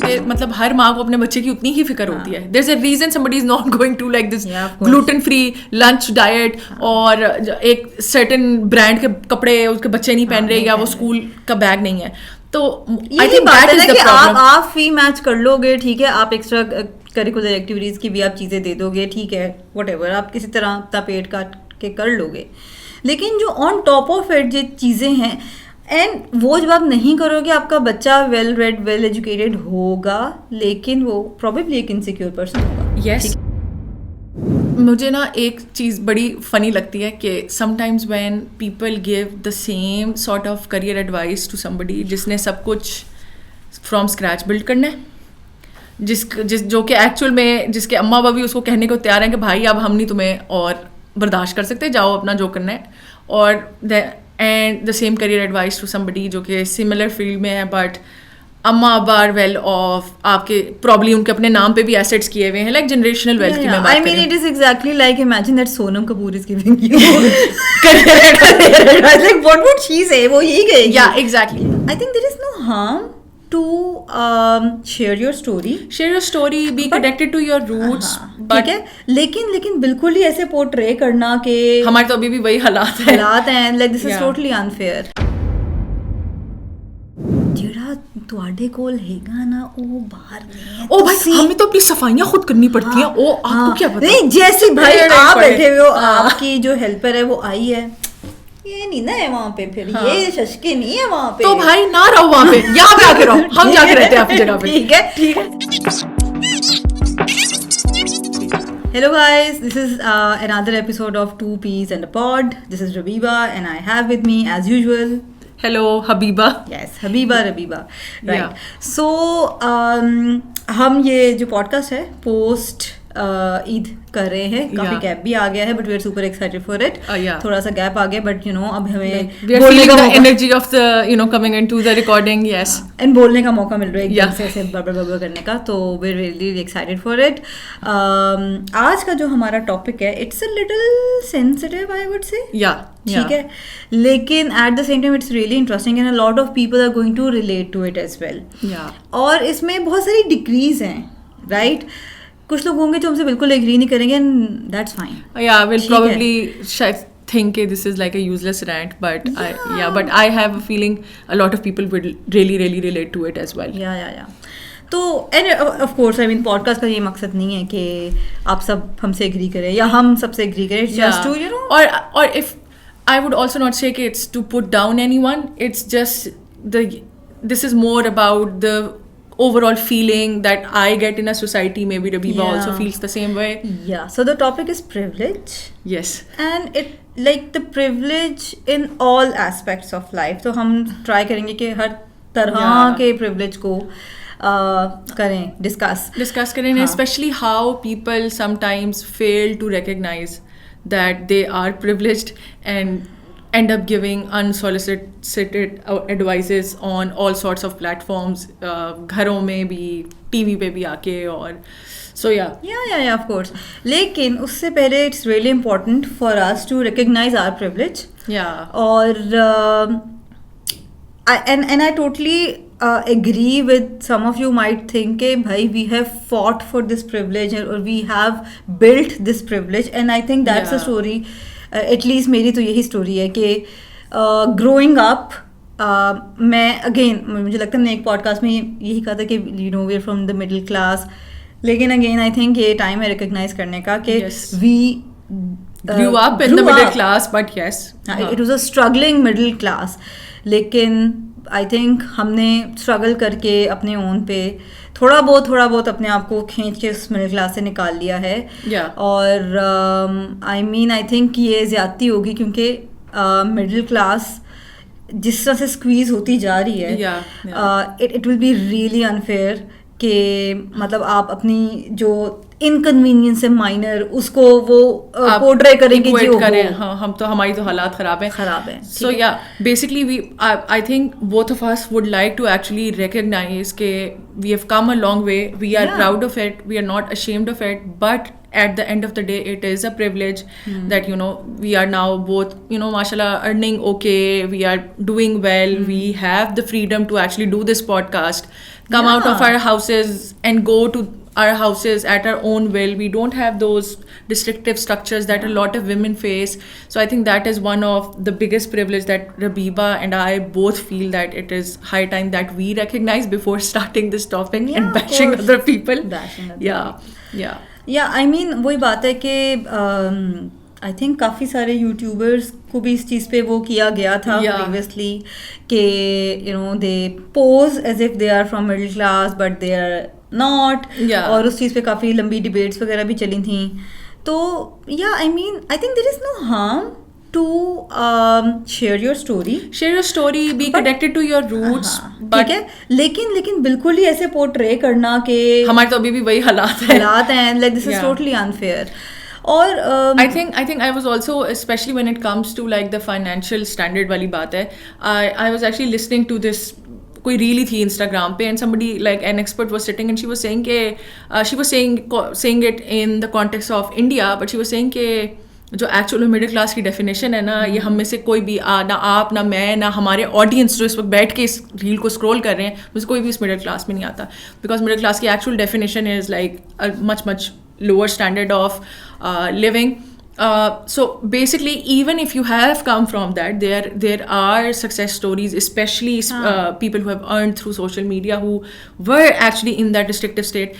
کہ مطلب ہر ماں کو اپنے بچے کی اتنی ہی فکر ہوتی ہے. There is a reason somebody is not going to like this gluten free lunch diet, اور ایک سرٹن برانڈ کے کپڑے اس کے بچے نہیں پہن رہے یا وہ اسکول کا بیگ نہیں ہے. تو یہی بات ہے نا کہ آپ فی میچ کر لو گے, ٹھیک ہے, آپ ایکسٹرا کریکولر ایکٹیویٹیز کی بھی آپ چیزیں دے دو گے, ٹھیک ہے, واٹ ایور, آپ کسی طرح اپنا پیٹ کاٹ کے کر لو گے. لیکن جو آن ٹاپ آف اٹ جو چیزیں ہیں, اینڈ وہ جب آپ نہیں کرو گے, آپ کا بچہ ویل ریڈ ویل ایجوکیٹڈ ہوگا لیکن وہ پروبیبلی ایک انسیکیور پرسن ہوگا. یس, مجھے نا ایک چیز بڑی فنی لگتی ہے کہ sometimes when people give the same sort of career advice to somebody جس نے سب کچھ فرام اسکریچ بلڈ کرنا ہے, جس جو کہ ایکچوئل میں جس کے اماں ابا بھی اس کو کہنے کو تیار ہیں کہ بھائی اب ہم نہیں تمہیں اور برداشت کر سکتے, جاؤ اپنا جو کرنا ہے. اور and the same career advice to somebody جو کہ سملر فیلڈ میں ہے, بٹ اما ابا آر ویل آف, آپ کے پرابلی ان کے اپنے نام پہ بھی ایسیٹس کیے ہوئے ہیں, لائک جنریشنل ویلتھ کی میں بات کروں. I mean it is exactly like imagine that Sonam Kapoor is giving you career advice, like what would she say, وہ یہی کہے گی. Yeah, exactly. I think there is no harm to share your story, be connected to your roots, ٹھیک ہے, لیکن بالکل ہی ایسے portray کرنا کہ ہمارے تو ابھی بھی وہی حالات ہیں, like this is totally unfair. جڑا تواڈے کول ہےگا نا وہ باہر نہیں ہے, او بھائی ہمیں تو اپنی صفائیاں خود کرنی پڑتی ہیں. او آپ کو کیا پتا, نہیں جیسے بھائی آپ بیٹھے ہوئے ہو, آپ کی جو ہیلپر ہے وہ آئی ہے, یہ نہیں نا ہے وہاں پہ, پھر یہ ششکے نہیں ہے وہاں پہ, تو بھائی نہ رہو وہاں پہ, یہاں پہ آ کے رہو, ہم جا کے رہتے ہیں آپ کی جگہ پہ. ٹھیک ہے, ٹھیک ہے. Hello guys, this is another episode of Two Peas and a Pod. This is Rabiba and I have with me as usual. Hello Habiba. Yes, Habiba, right. Yeah. So ہم یہ جو پوڈکاسٹ ہے پوسٹ عید کر رہے ہیں, کافی gap بھی آ گیا ہے, but we are super excited for it. تھوڑا سا گیپ آ گیا, بٹ یو نو اب ہمیں بولنے کا energy of the you know coming into the recording, yes, and بولنے کا موقع مل رہا ہے ایک دم سے ایسے بڑبڑ کرنے کا, تو we are really excited for it. آج کا جو ہمارا ٹاپک ہے it's a little sensitive I would say, ٹھیک ہے, لیکن at the same time it's really interesting and a lot of people are going to relate to it as well. اور اس میں بہت ساری ڈگریز ہیں, رائٹ. کچھ لوگ ہوں گے جو ہم سے بالکل ایگری نہیں کریں گے, and that's fine. Yeah, we'll probably think this is like a useless rant, but but I have a feeling a lot of people will really relate to it as well. Yeah. تو and of course I mean podcast کا یہ مقصد نہیں ہے کہ آپ سب ہم سے ایگری کریں یا ہم سب سے ایگری کریں, just to you know, or if I would also not say کہ it's to put down anyone, it's just this is more about the overall feeling that I get in a society. Maybe Rabiba also feels the same way. Yeah, so the topic is privilege. Yes, and it like the privilege in all aspects of life. تو ہم try کریں گے کہ ہر طرح کے privilege کو کریں, discuss کریں, especially how people sometimes fail to recognize that they are privileged and end up giving unsolicited advices on all sorts of platforms, گھروں میں بھی, ٹی وی پہ بھی آ کے, اور so yeah of course. لیکن اس سے پہلے it's really important for us to recognize our privilege. اور and I totally agree with some of you might think کہ بھائی we have fought for this privilege or we have built this privilege, and I think that's a story. At least میری تو یہی story ہے کہ growing up, میں again مجھے لگتا ہے میں نے ایک پوڈ کاسٹ میں یہی کہا تھا کہ you know we are from the middle class, لیکن اگین آئی تھنک یہ ٹائم ہے ریکگنائز کرنے کا کہ وی grew up in the middle class, but yes, it was a struggling middle class. لیکن آئی تھنک ہم نے اسٹرگل کر کے اپنے اون پہ تھوڑا بہت اپنے آپ کو کھینچ کے اس مڈل کلاس سے نکال لیا ہے. اور آئی مین آئی تھنک یہ زیادتی ہوگی کیونکہ مڈل کلاس جس طرح سے اسکویز ہوتی جا رہی ہے, it will be really unfair کہ مطلب آپ اپنی جو inconvenience سے minor اس کو وہ portray کریں گے جو ہاں ہم تو ہماری تو حالات خراب ہیں. So yeah, basically I think both of us would like to actually recognize کہ we have come a long way, we are proud of it, we are not ashamed of it, but at the end of the day it is a privilege that we are now both mashallah earning okay, we are doing well, we have the freedom to actually do this podcast, come out of our houses and go to our houses at our own will. We don't have those restrictive structures that a lot of women face. So I think that is one of the biggest privilege that Rabiba and I both feel that it is high time that we recognize before starting this topic and bashing other people. I mean وہی بات ہے کہ I think کافی سارے YouTubers کو بھی اس چیز پہ وہ کیا گیا تھا پریویسلی کہ they pose as if they are from middle class but they are not, اور اس چیز پہ کافی لمبی ڈبیٹس وغیرہ بھی چلی تھیں. تو I mean I think there is no harm to share your story, be connected to your roots, ٹھیک ہے, لیکن بالکل ہی ایسے پورٹرے کرنا کہ ہمارے تو ابھی بھی وہی حالات ہیں, like this is totally unfair. اور I think I was also, especially when it comes to like the financial standard والی بات ہے, I was actually listening to this کوئی ریل تھی انسٹاگرام پہ, and somebody like an expert was sitting and she was saying کہ she was saying it in the context of India, but she was saying کہ جو actual middle class کی definition ہے نا, یہ ہم میں سے کوئی بھی نہ آپ نہ میں نہ ہمارے آڈینس جو اس وقت بیٹھ کے اس ریل کو اسکرول کر رہے ہیں, مجھے کوئی بھی اس مڈل کلاس میں نہیں آتا, بیکاز مڈل کلاس کی actual definition is like much lower standard of living. So basically, even if you have come from that, there are success stories, especially people who have earned through social media who were actually in that restrictive state.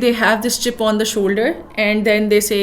they have this chip on the shoulder, and then they say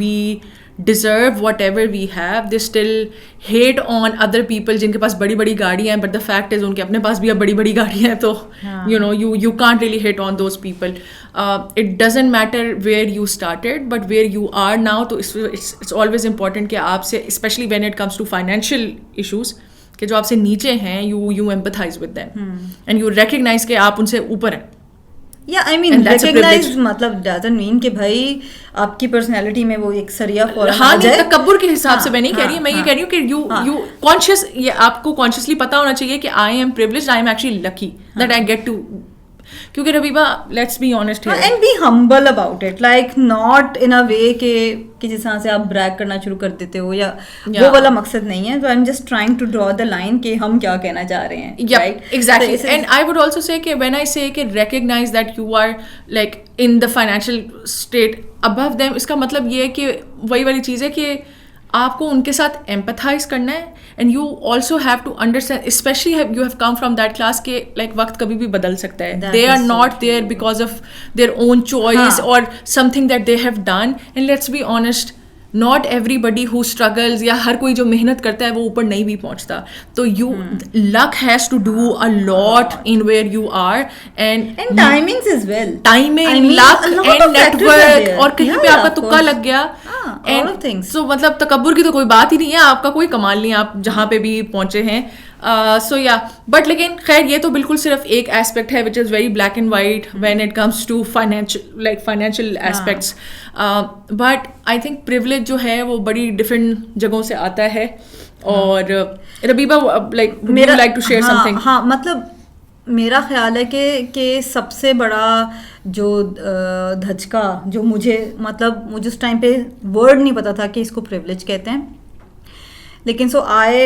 we deserve whatever we have. They still hate on other people جن کے پاس بڑی بڑی گاڑیاں ہیں, but the fact is ان کے اپنے پاس بھی اب بڑی بڑی گاڑیاں ہیں, تو you can't really hate on those people. It doesn't matter where you started, but where you are now. تو it's always important کہ آپ سے, especially when it comes to financial issues, کہ جو آپ سے نیچے ہیں you empathize with them and you recognize کہ آپ ان سے اوپر ہیں. I mean recognize مطلب doesn't mean کہ بھائی آپ کی پرسنالٹی میں وہ ایک سریا فوراً آ جائے. تکبر کے حساب سے میں نہیں کہہ رہی, میں یہ کہہ رہی ہوں کہ you conscious, یہ آپ کو consciously پتا ہونا چاہیے کہ I am privileged, I am actually lucky that I get to. کیونکہ Rabiba let's be honest here and be humble about it, like not in a way کہ جس طرح سے آپ بریک کرنا شروع کر دیتے ہو, یا وہ والا مقصد نہیں ہے. تو I am just trying to draw the line کہ ہم کیا کہنا چاہ رہے ہیں. Exactly, and I would also say کہ وین آئی سے کہ recognise that you are like in the financial state above them, اس کا مطلب یہ ہے کہ وہی والی چیز ہے کہ آپ کو ان کے ساتھ ایمپتھائز کرنا ہے, and you also have to understand, especially you have come from that class کہ لائک وقت کبھی بھی بدل سکتا ہے. They are not there because of their own choice اور something that they have done, and let's be honest, not everybody who struggles, یا ہر کوئی جو محنت کرتا ہے وہ اوپر نہیں بھی پہنچتا. تو you luck has to do a lot in where you are, and timings as well, timing, luck and network, اور کہیں پہ آپ کا تکا لگ گیا. سو مطلب تکبر کی تو کوئی بات ہی نہیں ہے, آپ کا کوئی کمال نہیں ہے آپ جہاں پہ بھی پہنچے ہیں. سو یا بٹ لیکن خیر یہ تو بالکل صرف ایک ایسپیکٹ ہے which is very black and white when it comes to financial aspects. But I think privilege جو ہے وہ بڑی ڈفرینٹ جگہوں سے آتا ہے. اور ربیبہ لائک میرا like to share something. ہاں مطلب میرا خیال ہے کہ سب سے بڑا جو دھچکا جو مجھے اس ٹائم پہ ورڈ نہیں پتا تھا کہ اس کو پریولیج کہتے ہیں, لیکن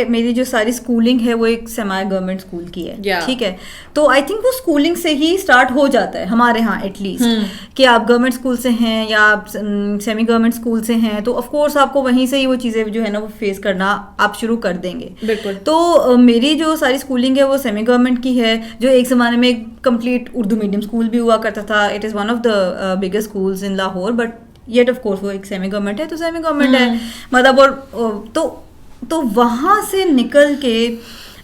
میری جو ساری اسکولنگ ہے وہ ایک سیمی گورنمنٹ اسکول کی ہے, ٹھیک ہے. تو آئی تھنک وہ اسکولنگ سے ہی اسٹارٹ ہو جاتا ہے ہمارے ہاں ایٹ لیسٹ, کہ آپ گورنمنٹ اسکول سے ہیں یا آپ سیمی گورنمنٹ اسکول سے ہیں, تو آف کورس آپ کو وہیں سے ہی وہ چیزیں جو ہے نا وہ فیس کرنا آپ شروع کر دیں گے. بالکل. تو میری جو ساری اسکولنگ ہے وہ سیمی گورنمنٹ کی ہے, جو ایک زمانے میں ایک کمپلیٹ اردو میڈیم اسکول بھی ہوا کرتا تھا. It is one of the biggest schools in Lahore, but yet of course وہ ایک سیمی گورنمنٹ ہے, تو سیمی گورنمنٹ ہے مطلب. اور تو وہاں سے نکل کے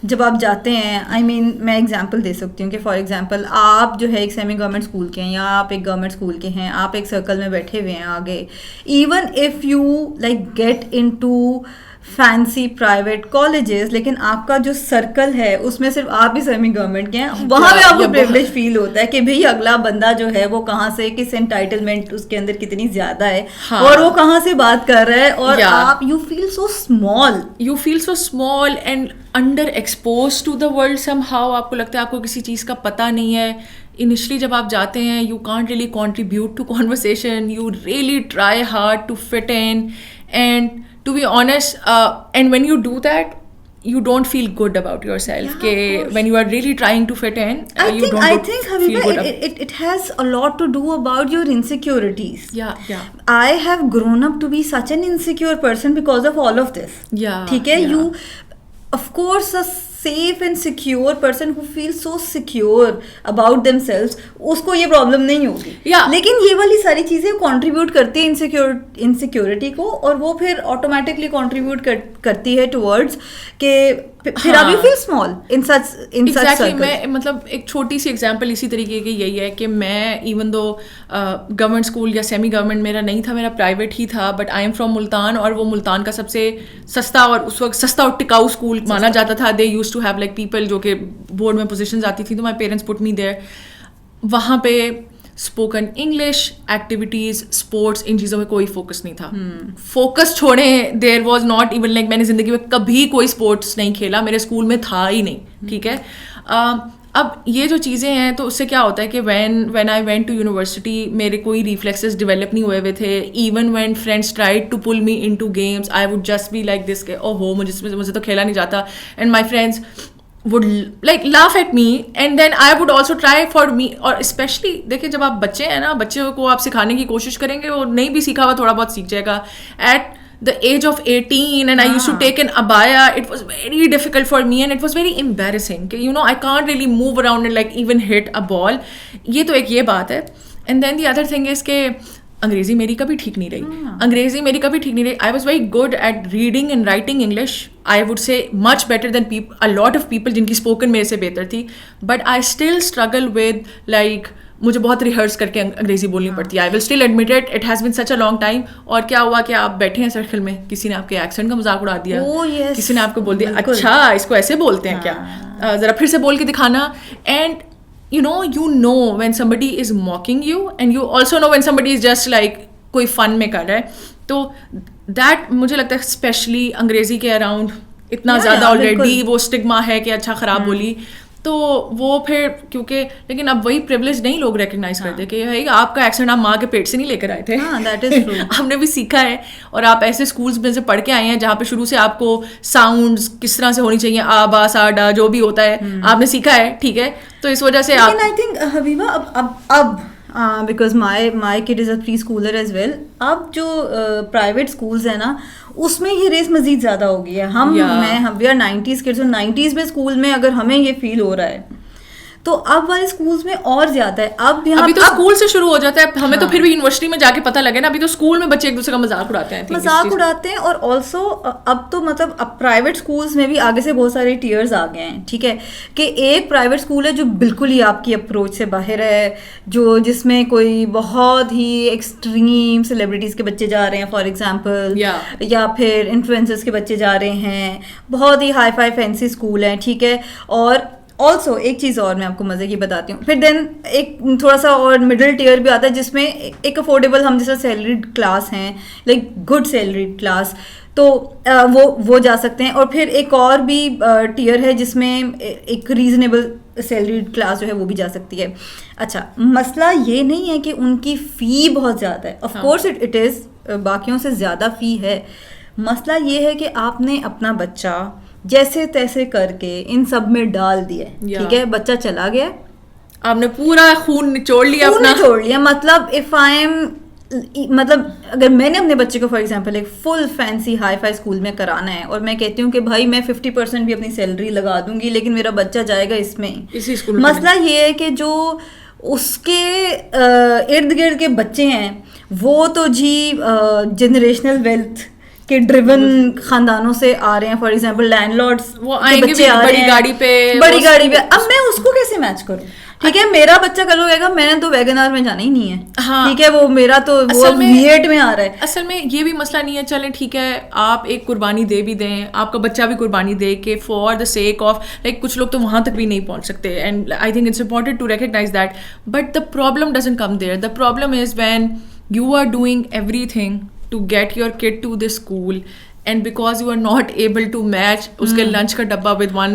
جب آپ جاتے ہیں, آئی مین میں اگزامپل دے سکتی ہوں کہ فار ایگزامپل آپ جو ہے ایک سیمی گورنمنٹ اسکول کے ہیں یا آپ ایک گورنمنٹ اسکول کے ہیں, آپ ایک سرکل میں بیٹھے ہوئے ہیں آگے, even if you like get into fancy private colleges, لیکن آپ کا جو سرکل ہے اس میں صرف آپ ہی سیمی گورنمنٹ کے ہیں, وہاں پہ آپ کو پریولیج فیل ہوتا ہے کہ بھئی اگلا بندہ جو ہے وہ کہاں سے, کس انٹائٹلمنٹ اس کے اندر کتنی زیادہ ہے, اور وہ کہاں سے بات کر رہا ہے, اور آپ you feel so small and under expose to the world somehow. آپ کو لگتا ہے آپ کو کسی چیز کا پتہ نہیں ہے. انیشلی جب آپ جاتے ہیں you can't really contribute to conversation, you really try hard to fit in, and to be honest and when you do that you don't feel good about yourself. When you are really trying to fit in, you don't feel good. It has a lot to do about your insecurities. Yeah. I have grown up to be such an insecure person because of all of this. ٹھیک ہے, you of course a safe and secure person who feels so secure about themselves, اس کو یہ problem نہیں ہوگی. لیکن یہ والی ساری چیزیں کنٹریبیوٹ کرتی ہیں انسیکیورٹی کو, اور وہ پھر آٹومیٹکلی کنٹریبیوٹ کرتی ہے ٹورڈز کہ پھر آپ you feel small in such circle. میں مطلب ایک چھوٹی سی ایگزامپل اسی طریقے کی یہی ہے کہ میں ایون دو گورنمنٹ اسکول یا سیمی گورنمنٹ میرا نہیں تھا, میرا پرائیویٹ ہی تھا, but I am from Multan, اور وہ ملتان کا سب سے سستا اور اس وقت سستا اور ٹکاؤ اسکول مانا جاتا تھا. They used to have like people جو کہ بورڈ میں پوزیشنز آتی تھیں, تو مائی پیرنٹس پٹ می دیر. وہاں پہ اسپوکن انگلش ایکٹیویٹیز, اسپورٹس, ان چیزوں میں کوئی فوکس نہیں تھا. فوکس چھوڑیں, there was not even like میں نے زندگی میں کبھی کوئی اسپورٹس نہیں کھیلا, میرے اسکول میں تھا ہی نہیں. ٹھیک ہے, اب یہ جو چیزیں ہیں تو اس سے کیا ہوتا ہے کہ when I went to university میرے کوئی ریفلیکسز ڈیولپ نہیں ہوئے تھے. Even when friends tried to pull me into games, I would just be like this کہ او ہو مجھے تو کھیلا نہیں جاتا, and my friends would like laugh at me, and then I would also try for me. اور especially دیکھیں جب آپ بچے ہیں نا, بچے کو آپ سکھانے کی کوشش کریں گے, وہ نہیں بھی سیکھا ہوا تھوڑا بہت سیکھ جائے گا. At the age of 18 and I used to take an abaya, it was very difficult for me and it was very embarrassing. You know, I can't really move around and like even hit a ball. یہ تو ایک یہ بات ہے. And then the other thing is کہ انگریزی میری کبھی ٹھیک نہیں رہی. I was very good at reading and writing English. I would say much better than a lot of people جن کی اسپوکن میرے سے بہتر تھی, but I still struggle with like مجھے بہت ریہرس کر کے انگریزی بولنی پڑتی ہے. I will still admit it, it has been such a long time. اور کیا ہوا کہ آپ بیٹھے ہیں سرکل میں, کسی نے آپ کے ایکسنٹ کا مذاق اڑا دیا, کسی نے آپ کو بول دیا اچھا اس کو ایسے بولتے ہیں کیا, ذرا پھر سے بول کے دکھانا. And you know when somebody is mocking you, and you also know when somebody is just like کوئی فن میں کر رہا ہے. تو دیٹ مجھے لگتا ہے اسپیشلی انگریزی کے اراؤنڈ اتنا زیادہ آلریڈی وہ اسٹگما ہے کہ اچھا خراب بولی, تو وہ پھر کیونکہ لیکن اب وہی پریولیج نہیں لوگ ریکگنائز کرتے کہ بھائی آپ کا ایکسنٹ آپ ماں کے پیٹ سے نہیں لے کر آئے تھے, ہم نے بھی سیکھا ہے, اور آپ ایسے اسکولس میں سے پڑھ کے آئے ہیں جہاں پہ شروع سے آپ کو ساؤنڈس کس طرح سے ہونی چاہیے, آ با سا ڈا جو بھی ہوتا ہے آپ نے سیکھا ہے. ٹھیک ہے, تو اس وجہ سے آپ آئی تھنک حبیبہ اب because my kid is a preschooler as well, اب جو پرائیویٹ اسکولز ہیں نا اس میں یہ ریس مزید زیادہ ہو گئی ہے. وی آر 90s kids, اور 90s میں اسکول میں اگر ہمیں یہ فیل ہو رہا ہے تو اب والے اسکولس میں اور زیادہ ہے. ابھی تو اسکول سے شروع ہو جاتا ہے, ہمیں تو پھر بھی یونیورسٹی میں جا کے پتہ لگے نا, ابھی تو اسکول میں بچے ایک دوسرے کا مذاق اڑاتے ہیں. اور آلسو اب تو مطلب اب پرائیویٹ اسکولس میں بھی آگے سے بہت سارے ٹیئرز آ گئے ہیں. ٹھیک ہے, کہ ایک پرائیویٹ اسکول ہے جو بالکل ہی آپ کی اپروچ سے باہر ہے, جس میں کوئی بہت ہی ایکسٹریم سیلیبریٹیز کے بچے جا رہے ہیں فار ایگزامپل, یا پھر انفلوئنسرز کے بچے جا رہے ہیں, بہت ہی ہائی فائی فینسی اسکول ہیں. ٹھیک ہے, اور آلسو ایک چیز اور میں آپ کو مزے کی بتاتی ہوں. پھر دین ایک تھوڑا سا اور مڈل ٹیئر بھی آتا ہے جس میں ایک افورڈیبل ہم جیسا سیلریڈ کلاس ہیں, لائک گڈ سیلریڈ کلاس, تو وہ جا سکتے ہیں. اور پھر ایک اور بھی ٹیئر ہے جس میں ایک ریزنیبل سیلریڈ کلاس جو ہے وہ بھی جا سکتی ہے. اچھا, مسئلہ یہ نہیں ہے کہ ان کی فی بہت زیادہ ہے, آف کورس اٹ از, باقیوں سے زیادہ فی ہے. مسئلہ یہ ہے کہ آپ نے اپنا بچہ جیسے تیسے کر کے ان سب میں ڈال دیا. ٹھیک ہے, بچہ چلا گیا, آپ نے پورا خون نچوڑ لیا. مطلب اگر میں نے اپنے بچے کو فار ایگزامپل ایک فل فینسی ہائی فائی اسکول میں کرانا ہے, اور میں کہتی ہوں کہ بھائی میں 50% بھی اپنی سیلری لگا دوں گی لیکن میرا بچہ جائے گا اس میں, مسئلہ یہ ہے کہ جو اس کے ارد گرد کے بچے ہیں وہ تو جی جنریشنل ویلتھ کہ ڈریون خاندانوں سے آ رہے ہیں. فار ایگزامپل لینڈ لارڈس کے بچے آ رہے ہیں بڑی گاڑی پہ. اب میں اس کو کیسے میچ کروں؟ ٹھیک ہے میرا بچہ کل ہو گا میں نے تو ویگن آر میں جانا ہی نہیں ہے, ٹھیک ہے وہ میرا تو وہ ویٹ میں آ رہا ہے. اصل میں یہ بھی مسئلہ نہیں ہے, چلیں ٹھیک ہے آپ ایک قربانی دے بھی دیں, آپ کا بچہ بھی قربانی دے کہ for the sake of like کچھ لوگ تو وہاں تک بھی نہیں پہنچ سکتے, and I think it's important to recognise that, but the problem doesn't come there. The problem is when you are doing everything to get your kid to this school and because you are not able to match uske lunch ka dabba with one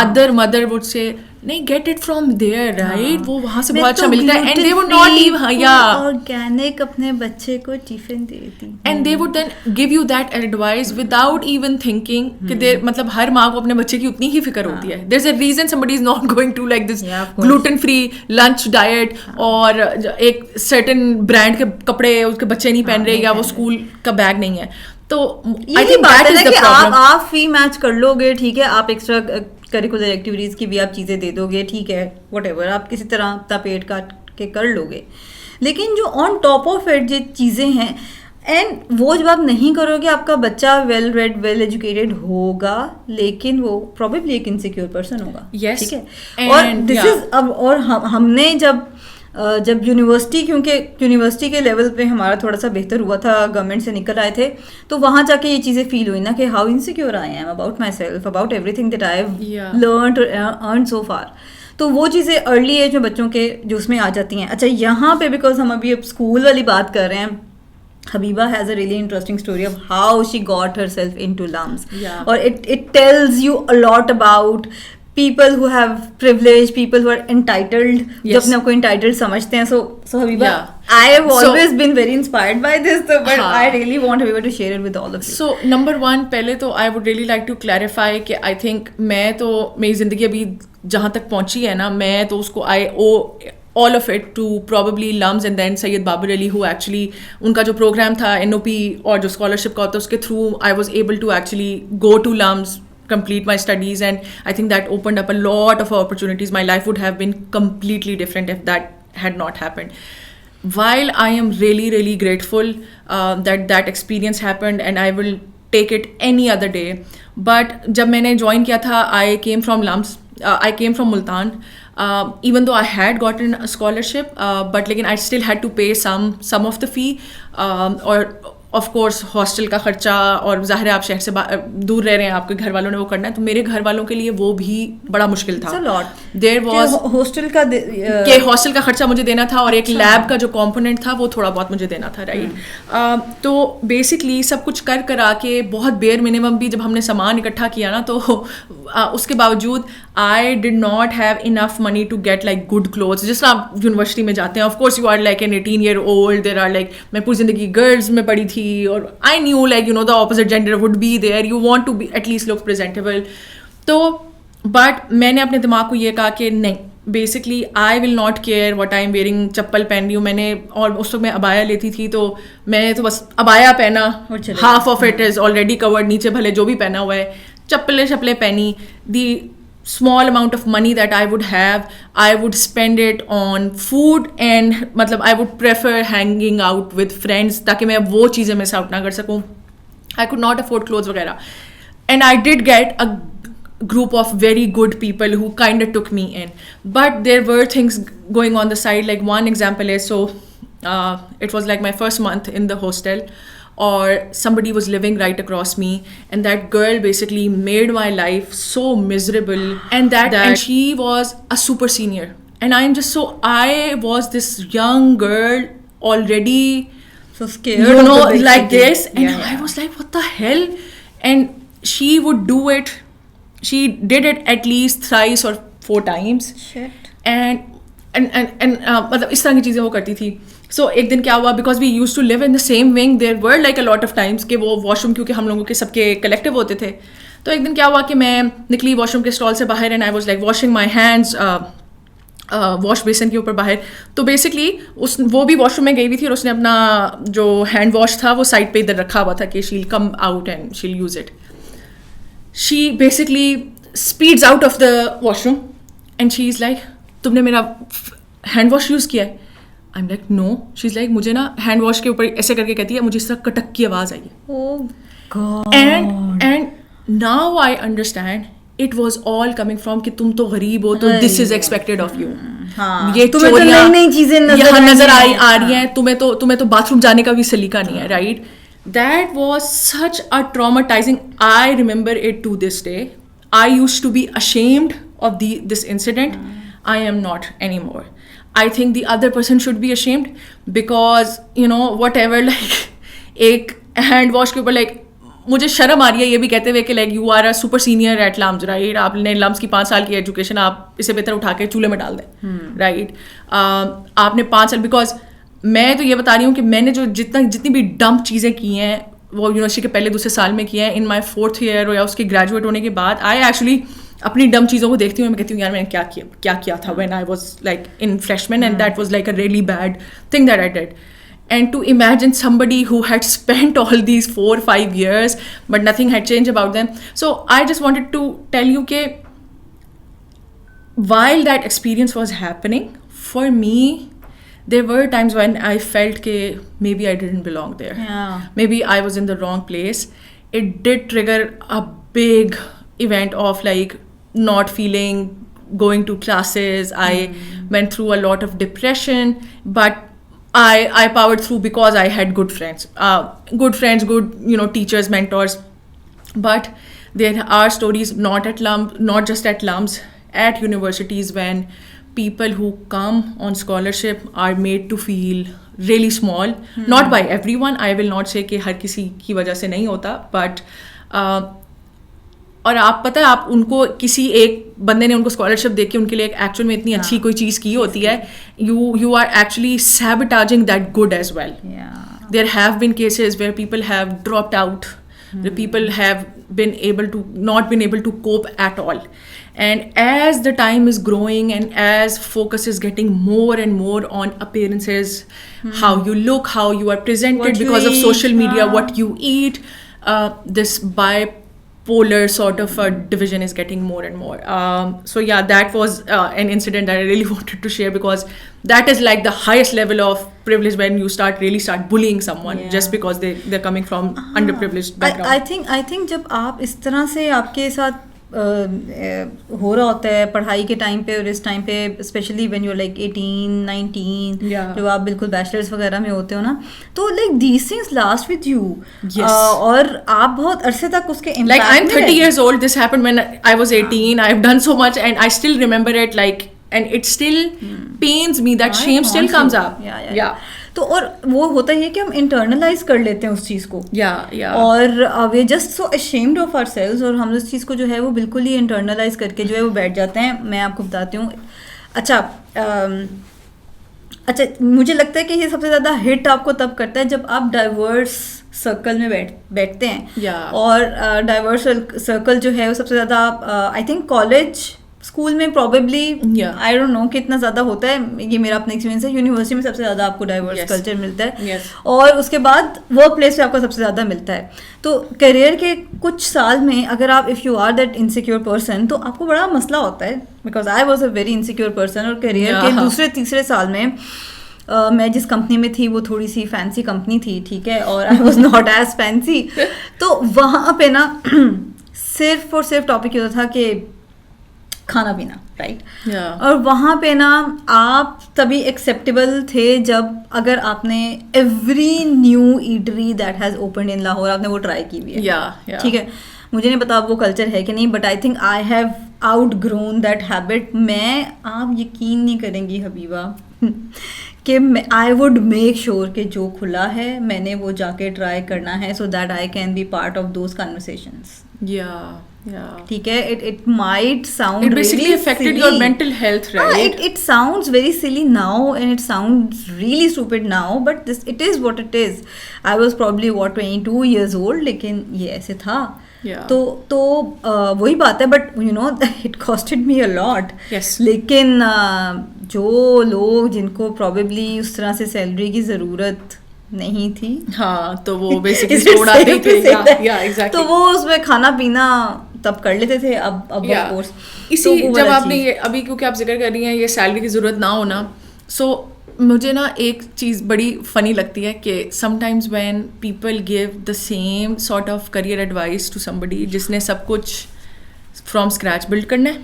other mother would say نہیں get it from there right, وہ وہاں سے بہت اچھا ملتا ہے, and they would not leave organic اپنے بچے کو ٹفن دیتی, and they would then give you that advice without even thinking کہ مطلب ہر ماں کو اپنے بچے کی اتنی ہی فکر ہوتی ہے. there's a reason somebody is not going to like this gluten free lunch diet اور ایک certain brand کے کپڑے اس کے بچے نہیں پہن رہے یا وہ اسکول کا بیگ نہیں ہے. تو یہی بات ہے کہ آپ فی میچ کر لو گے, ٹھیک ہے آپ ایکسٹرا کریکولر ایکٹیویٹیز کی بھی آپ چیزیں دے دو گے, ٹھیک ہے واٹ ایور آپ کسی طرح اپنا پیٹ کاٹ کے کر لو گے, لیکن جو آن ٹاپ آف اٹ جو چیزیں ہیں اینڈ وہ جب آپ نہیں کرو گے آپ کا بچہ ویل ریڈ ویل ایجوکیٹڈ ہوگا لیکن وہ پروبیبلی ایک انسیکیور پرسن ہوگا, ٹھیک ہے. اور دس از اب اور ہم نے جب یونیورسٹی کیونکہ یونیورسٹی کے لیول پہ ہمارا تھوڑا سا بہتر ہوا تھا, گورنمنٹ سے نکل آئے تھے, تو وہاں جا کے یہ چیزیں فیل ہوئی نا کہ how insecure I am about my self, about every thing that I have learned earn so for. تو وہ چیزیں ارلی ایج میں بچوں کے جو اس میں آ جاتی ہیں. اچھا یہاں پہ بیکاز ہم ابھی اب اسکول والی بات کر رہے ہیں, حبیبہ has a really interesting story of how she got herself into LUMS, اور it tells you a lot about people who have privilege, people who are entitled, جو اپنے آپ کو entitled سمجھتے ہیں. So Habiba, I have always been very inspired by this, but I really want Habiba to share it with all of you. So number one, پہلے تو I would really like to clarify کہ I think میں تو میری زندگی ابھی جہاں تک پہنچی ہے نا, میں تو اس کو I owe all of it to probably LUMS and then Syed Babar Ali, who actually ان کا جو پروگرام تھا NOP اور جو اسکالرشپ کا ہوتا ہے اس کے through I was able to actually go to LUMS, complete my studies, and I think that opened up a lot of opportunities. My life would have been completely different if that had not happened. While I am really really grateful that experience happened and I will take it any other day, but jab maine join kiya tha I came from LUMS, I came from Multan, even though I had gotten a scholarship, but lekin I still had to pay some of the fee, or of course hostel کا خرچہ, اور ظاہر ہے آپ شہر سے دور رہ رہے ہیں, آپ کے گھر والوں نے وہ کرنا ہے, تو میرے گھر والوں کے لیے وہ بھی بڑا مشکل تھا. دیر واز ہاسٹل کا خرچہ مجھے دینا تھا, اور ایک لیب کا جو کمپوننٹ تھا وہ تھوڑا بہت مجھے دینا تھا, رائٹ. تو بیسکلی سب کچھ کرا کے بہت بیئر منیمم بھی جب ہم نے سامان اکٹھا کیا نا, تو اس کے باوجود I did not have enough money to get like good clothes. جس طرح آپ یونیورسٹی میں جاتے ہیں, of course you are like an 18 year old, there are like, میں پوری زندگی گرلز میں پڑھی تھی, اور I knew like you know the opposite gender would be there, you want to be at least look presentable. تو but میں نے اپنے دماغ کو یہ کہا کہ نہیں, basically I will not care what I am wearing. چپل پہن رہی ہوں میں نے, اور اس وقت میں ابایا لیتی تھی, تو میں تو بس ابایا پہنا, half of it is already covered, نیچے بھلے جو بھی پہنا ہوا ہے, چپلیں پہنی. دی small amount of money that I would have, I would spend it on food, and matlab I would prefer hanging out with friends تاکہ میں وہ چیزیں miss out نہ کر سکوں. I could not afford clothes وغیرہ, and I did get a group of very good people who kind of took me in, but there were things going on the side. Like one example is, so it was like my first month in the hostel, or somebody was living right across me, and that girl basically made my life so miserable, and she was a super senior, and I was this young girl already so scared, you know, like this, and I was like what the hell. And she would do it, she did it at least 3 or 4 times. Shit. and matlab اس طرح کی چیزیں وہ کرتی تھی. سو ایک دن کیا ہوا, because we used to live in the same wing, there were like a lot of times کہ وہ واش روم کیونکہ ہم لوگوں کے سب کے کلیکٹیو ہوتے تھے. تو ایک دن کیا ہوا کہ میں نکلی واش روم کے اسٹال سے باہر, and I was like washing my hands wash basin کے اوپر باہر. تو بیسکلی وہ بھی واش روم میں گئی ہوئی تھی, اور اس نے اپنا جو ہینڈ واش تھا وہ سائڈ پہ ادھر رکھا ہوا تھا کہ shall come out and shall use it. She basically اسپیڈز out of the wash room, and she is like تم نے میرا ہینڈ واش یوز کیا ہے. I'm like no. She's like مجھے نا ہینڈ واش کے اوپر ایسے کر کے کہتی ہے, مجھے اس طرح کٹک کی آواز آئی ہے. Oh God. And now I understand it was all coming from کہ تم تو غریب ہو تو this is expected of you. یہ چوریاں نئی چیزیں یہاں نظر آ رہی ہیں, تمہیں تو باتھ روم جانے کا بھی سلیقہ نہیں ہے, right. That was such a traumatizing. I remember it to this day. I used to be ashamed of this incident. I am not anymore. I think the other person should be ashamed because, you know, whatever, like, ایک hand wash کے اوپر like مجھے شرم آ رہی ہے یہ بھی کہتے ہوئے کہ like you are a super senior at LUMS, right. آپ نے لمز کی 5 سال کی ایجوکیشن, آپ اسے بہتر اٹھا کے چولہے میں ڈال دیں, رائٹ. آپ نے 5 سال, بیکاز میں تو یہ بتا رہی ہوں کہ میں نے جو جتنی بھی ڈمپ چیزیں کی ہیں وہ یونیورسٹی کے پہلے دوسرے سال میں کی ہیں, ان مائی 4th year یا اس کے گریجویٹ ہونے کے بعد, آئی ایکچولی اپنی ڈم چیزوں کو دیکھتی ہوں, میں کہتی ہوں یار میں نے کیا کیا تھا when I was like in freshman, and that was like a really bad thing that I did. And to imagine somebody who had spent all these 4-5 years but nothing had changed about them. So I just wanted to tell you that while that experience was happening, for me, there were times when I felt that maybe I didn't belong there. Yeah. Maybe I was in the wrong place. It did trigger a big event of like not feeling, going to classes. I went through a lot of depression, but I powered through because I had good friends, good, you know, teachers, mentors. But there are stories not just at LUMS, at universities, when people who come on scholarship are made to feel really small. Not by everyone, I will not say کہ ہر کسی کی وجہ سے نہیں ہوتا, but اور آپ پتہ ہے آپ ان کو کسی ایک بندے نے ان کو اسکالرشپ دے کے ان کے لیے ایکچوئل میں اتنی اچھی کوئی چیز کی ہوتی ہے, you are actually sabotaging that good as well. There have been cases where people have dropped out, people have not been able to cope at all. And as the time is growing and as focus is getting more and more on appearances, how you look, how you are presented because of social media, what you eat, this bipolar sort of a division is getting more and more. So yeah, that was an incident that I really wanted to share, because that is like the highest level of privilege, when you start bullying someone just because they're coming from underprivileged background. I think جب آپ اس طرح سے آپ کے ساتھ ہو رہا ہوتا ہے پڑھائی کے ٹائم پہ, اور اس ٹائم پہ اسپیشلی وین یو لائک 18-19, جب آپ بالکل بیچلرس وغیرہ میں ہوتے ہو نا, تو like these things last with you, اور آپ بہت عرصے تک اس کے like I'm 30 years old, this happened when I was 18, I've done so much and I still remember it, like, and it still pains me, that shame still comes up. Yeah. تو اور وہ ہوتا ہی ہے کہ ہم انٹرنلائز کر لیتے ہیں اس چیز کو, اور we just so assumed of ourselves, اور ہم اس چیز کو جو ہے وہ بالکل ہی انٹرنلائز کر کے جو ہے وہ بیٹھ جاتے ہیں. میں آپ کو بتاتی ہوں, اچھا مجھے لگتا ہے کہ یہ سب سے زیادہ ہٹ آپ کو تب کرتا ہے جب آپ ڈائیورس سرکل میں بیٹھتے ہیں, اور ڈائیورس سرکل جو ہے وہ سب سے زیادہ آئی تھنک کالج اسکول میں پروبیبلی آئی ڈونٹ نو کتنا زیادہ ہوتا ہے, یہ میرا اپنا ایکسپیرینس ہے. یونیورسٹی میں سب سے زیادہ آپ کو ڈائیورس کلچر ملتا ہے, اور اس کے بعد ورک پلیس پہ آپ کو سب سے زیادہ ملتا ہے. تو کیریئر کے کچھ سال میں اگر آپ if you are that insecure person, تو آپ کو بڑا مسئلہ ہوتا ہے, because I was a very insecure person. اور کیریئر کے دوسرے تیسرے سال میں میں جس کمپنی میں تھی وہ تھوڑی سی فینسی کمپنی تھی, ٹھیک ہے, اور I was not as fancy. تو وہاں پہ نا صرف اور صرف ٹاپک یہ ہوتا تھا کہ کھانا پینا, رائٹ. اور وہاں پہ نا آپ تبھی ایکسیپٹیبل تھے جب اگر آپ نے every new eatery that has opened in Lahore آپ نے وہ ٹرائی کی ہوئی ہے, ٹھیک ہے. مجھے نہیں پتا وہ کلچر ہے کہ نہیں, but I think I have out grown that habit. میں آپ یقین نہیں کریں گی حبیبہ کہ آئی وڈ میک شیور کہ جو کھلا ہے میں نے وہ جا کے ٹرائی کرنا ہے, so that I can be part of those conversations. ٹھیک ہے, it might sound it basically affected your mental health, right? It sounds very silly now and it sounds really stupid now, but it is what it is. I was probably 22 years old, لیکن یہ ایسے تھا. تو وہی بات ہے, but you know it costed me a lot. لیکن جو لوگ جن کو پروبیبلی اس طرح سے سیلری کی ضرورت نہیں تھی, ہاں, تو وہ بیسکلی چھوڑ آتے تھے, تو وہ اس میں کھانا پینا تب کر لیتے تھے. اب کورس اسی جب آپ نے یہ ابھی کیونکہ آپ ذکر کر رہی ہیں یہ سیلری کی ضرورت نہ ہونا, سو مجھے نا ایک چیز بڑی فنی لگتی ہے کہ sometimes when people give the same sort of career advice to somebody جس نے سب کچھ فرام اسکریچ بلڈ کرنا ہے,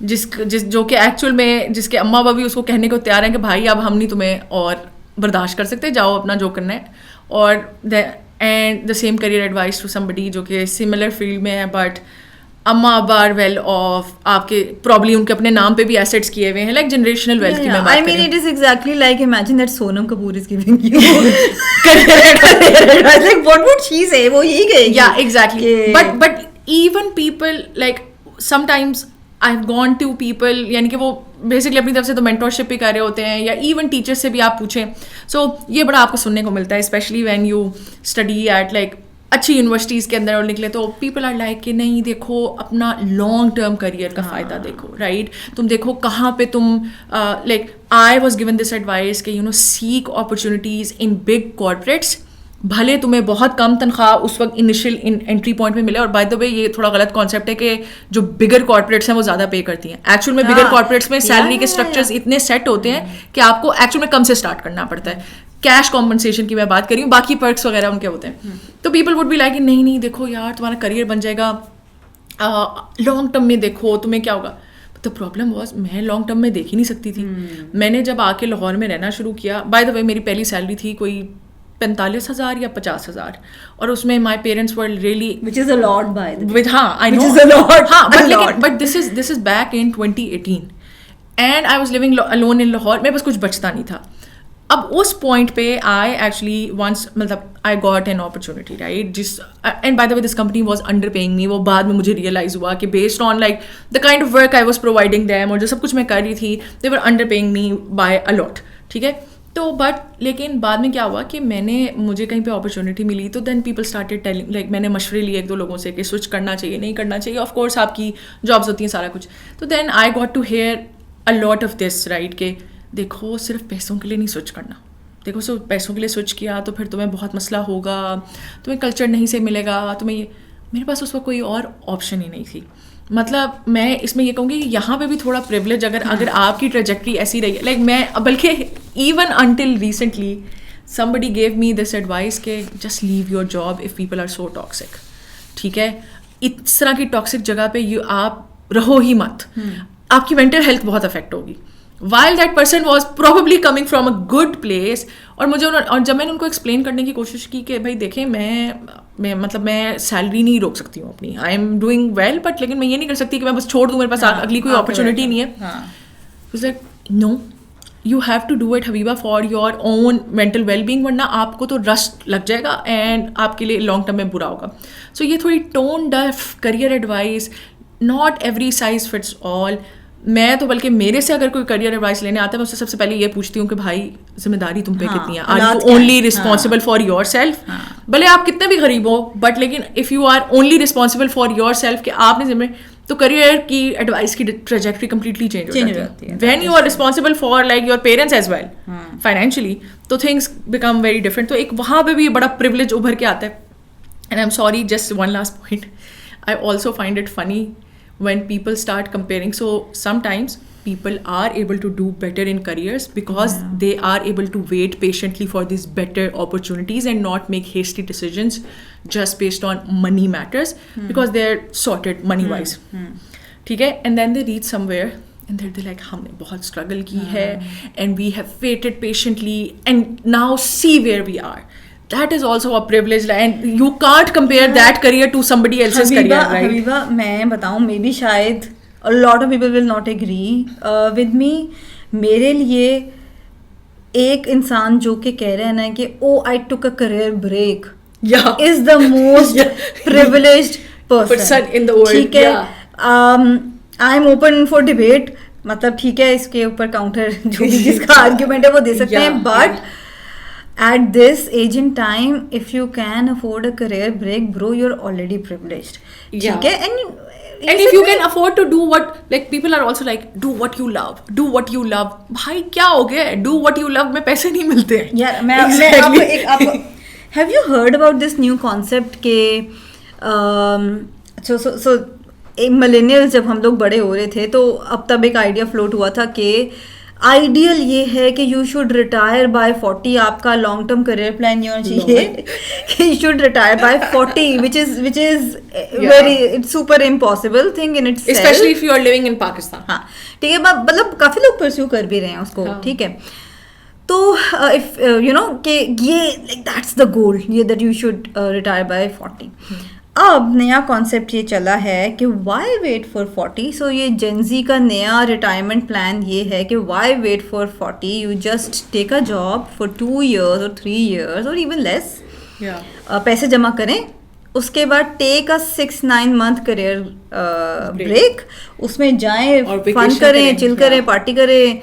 جس جو کہ ایکچوئل میں جس کے اماں ابا بھی اس کو کہنے کو تیار ہیں کہ بھائی اب ہم نہیں تمہیں اور برداشت کر سکتے, جاؤ اپنا جو کرنا ہے. اور and the same career advice to somebody جو کہ سملر فیلڈ میں ہے بٹ اماں ابا آر ویل آف, آپ کے پرابلی ان کے اپنے نام پہ بھی ایسیٹس کیے ہوئے ہیں, لائک جنریشنل ویلتھ کی میں بات کر رہی ہوں. I mean it is exactly like imagine that Sonam Kapoor is giving you like what would she say, وہ یہی کہے گی. Yeah, exactly. But even people like sometimes I've gone to people یعنی کہ وہ بیسکلی اپنی طرف سے تو مینٹورشپ بھی کر رہے ہوتے ہیں, یا ایون ٹیچر سے بھی آپ پوچھیں. سو یہ بڑا آپ کو سننے کو ملتا ہے especially when you study at like اچھی یونیورسٹیز کے اندر اور نکلے, تو پیپل آر لائک کہ نہیں دیکھو اپنا لانگ ٹرم کریئر کا فائدہ دیکھو, رائٹ. تم دیکھو کہاں پہ تم like I was given this advice کہ you know seek opportunities in big corporates, بھلے تمہیں بہت کم تنخواہ اس وقت انیشیل انٹری پوائنٹ میں ملے. اور بائی دا وے یہ تھوڑا غلط کانسیپٹ ہے کہ جو بگر کارپوریٹس ہیں وہ زیادہ پے کرتی ہیں. ایکچوئل میں بگر کارپوریٹس میں سیلری کے اسٹرکچرز اتنے سیٹ ہوتے ہیں کہ آپ کو ایکچوئل میں کم سے اسٹارٹ کرنا پڑتا ہے. کیش کمپنسیشن کی میں بات کر رہی ہوں, باقی پرکس وغیرہ ان کے ہوتے ہیں. تو پیپل وڈ بی لائک نہیں دیکھو یار تمہارا کریئر بن جائے گا, لانگ ٹرم میں دیکھو تمہیں کیا ہوگا. تو پرابلم واز میں لانگ ٹرم میں دیکھ ہی نہیں سکتی تھی. میں نے جب آ کے لاہور میں رہنا شروع کیا, بائی دا وے میری پہلی سیلری تھی کوئی 45,000 یا 50,000, اور اس میں my parents were really which is a lot by the way. ہاں I know, but this is back in 2018 and I was living alone in Lahore. میرے پاس کچھ بچتا نہیں تھا. اب اس پوائنٹ پہ آئی ایکچولی ونس مطلب I got an opportunity, right, جس and by the way this company was underpaying me. وہ بعد میں مجھے ریئلائز ہوا کہ based on like the kind of work I was providing them اور جو سب کچھ میں کر رہی تھی, they were underpaying me by a lot, ٹھیک ہے. تو بٹ لیکن بعد میں کیا ہوا کہ مجھے کہیں پہ اپرچونیٹی ملی, تو then people started telling like میں نے مشورے لیے ایک دو لوگوں سے کہ سوئچ کرنا چاہیے نہیں کرنا چاہیے. آف کورس آپ کی جابس ہوتی ہیں سارا کچھ. تو then I got to hear a lot of this, right, کہ دیکھو صرف پیسوں کے لیے نہیں سوئچ کرنا. دیکھو صرف پیسوں کے لیے سوئچ کیا تو پھر تمہیں بہت مسئلہ ہوگا, تمہیں کلچر نہیں سے ملے گا تمہیں. میرے پاس اس وقت کوئی اور آپشن ہی نہیں تھی. مطلب میں اس میں یہ کہوں گی کہ یہاں پہ بھی تھوڑا پریولیج اگر آپ کی ٹریجیکٹری ایسی رہی ہے, لائک میں بلکہ even until recently somebody gave me this advice کہ just leave your job if people are so toxic, ٹھیک ہے. اس طرح کی ٹاکسک جگہ پہ آپ رہو ہی مت, آپ کی مینٹل ہیلتھ بہت افیکٹ ہوگی. while that person was probably coming from a good place. اور مجھے اور جب میں نے ان کو ایکسپلین کرنے کی کوشش کی کہ بھائی دیکھیں میں مطلب میں سیلری نہیں روک سکتی ہوں اپنی, I am doing well, but لیکن میں یہ نہیں کر سکتی کہ میں بس چھوڑ دوں, میرے پاس اگلی کوئی اپرچونیٹی نہیں ہے. No, you have to do it Habiba for your own mental well being, ورنہ آپ کو تو رسٹ لگ جائے گا اینڈ آپ کے لیے لانگ ٹرم میں برا ہوگا. سو یہ تھوڑی tone deaf career advice, not every size fits all. میں تو بلکہ میرے سے اگر کوئی کریئر ایڈوائس لینے آتا ہے میں اس سے سب سے پہلے یہ پوچھتی ہوں کہ بھائی ذمہ داری تم پہ کتنی ہے, are you only responsible for yourself. بھلے آپ کتنے بھی غریب ہو, بٹ لیکن if you are only responsible for yourself کہ آپ نے ذمہ, تو کریئر کی ایڈوائس کی ٹریجیکٹری کمپلیٹلی چینج ہو جاتی ہے. When you are responsible for like your parents as well financially, تو تھنگس بیکم ویری ڈفرنٹ. تو ایک وہاں پہ بھی بڑا پریولیج ابھر کے آتا ہے. And I M sorry, just one last point, I also find it فنی when people start comparing. So sometimes people are able to do better in careers because they are able to wait patiently for these better opportunities and not make hasty decisions just based on money matters because they're sorted money wise. ٹھیک ہے, and then they reach somewhere and they're like ہم نے بہت struggle کی ہے and we have waited patiently and now see where we are. That is also a privilege and you can't compare that career to somebody else's career, right? حبیبہ میں بتاؤں, maybe شاید a lot of people will not agree with me. میرے لیے ایک انسان جو کہ کہہ رہے ہیں نا کہ oh I took a career break is the most privileged person in the world. ٹھیک ہے, I'm open for debate. مطلب ٹھیک ہے, اس کے اوپر کاؤنٹر جو بھی جس کا آرگیومنٹ ہے وہ دے سکتے ہیں, but at this age in time, if you can afford a career break, bro, you're already privileged. Yeah. And if you can afford to do what, like people are also like, do what you love, do what you love. Bhai kya ho gaya, do what you love mein paise nahi milte hain. Yeah, exactly. Have you heard about this new concept ke so millennials جب ہم لوگ بڑے ہو رہے تھے تو اب تب ایک آئیڈیا فلوٹ ہوا تھا کہ آئیڈیل یہ ہے کہ یو شوڈ ریٹائر بائی 40. آپ کا لانگ ٹرم کریئر پلان یہ ہونا چاہیے کہ you should retire by 40, which is very super impossible thing in itself, especially if you are living in Pakistan. ہاں ٹھیک ہے, مطلب کافی لوگ پرسیو کر بھی رہے ہیں اس کو, ٹھیک ہے. تو if you know کہ یہ like that's the goal, یہ that you should retire by 40. اب نیا کانسیپٹ یہ چلا ہے کہ وائی ویٹ فار 40. سو یہ جینزی کا نیا ریٹائرمنٹ پلان یہ ہے کہ why wait for 40, you just take a job for 2 years اور 3 years اور ایون لیس, پیسے جمع کریں, اس کے بعد take a 6-9 month career break, اس میں جائیں, فن کریں, چل کریں, پارٹی کریں,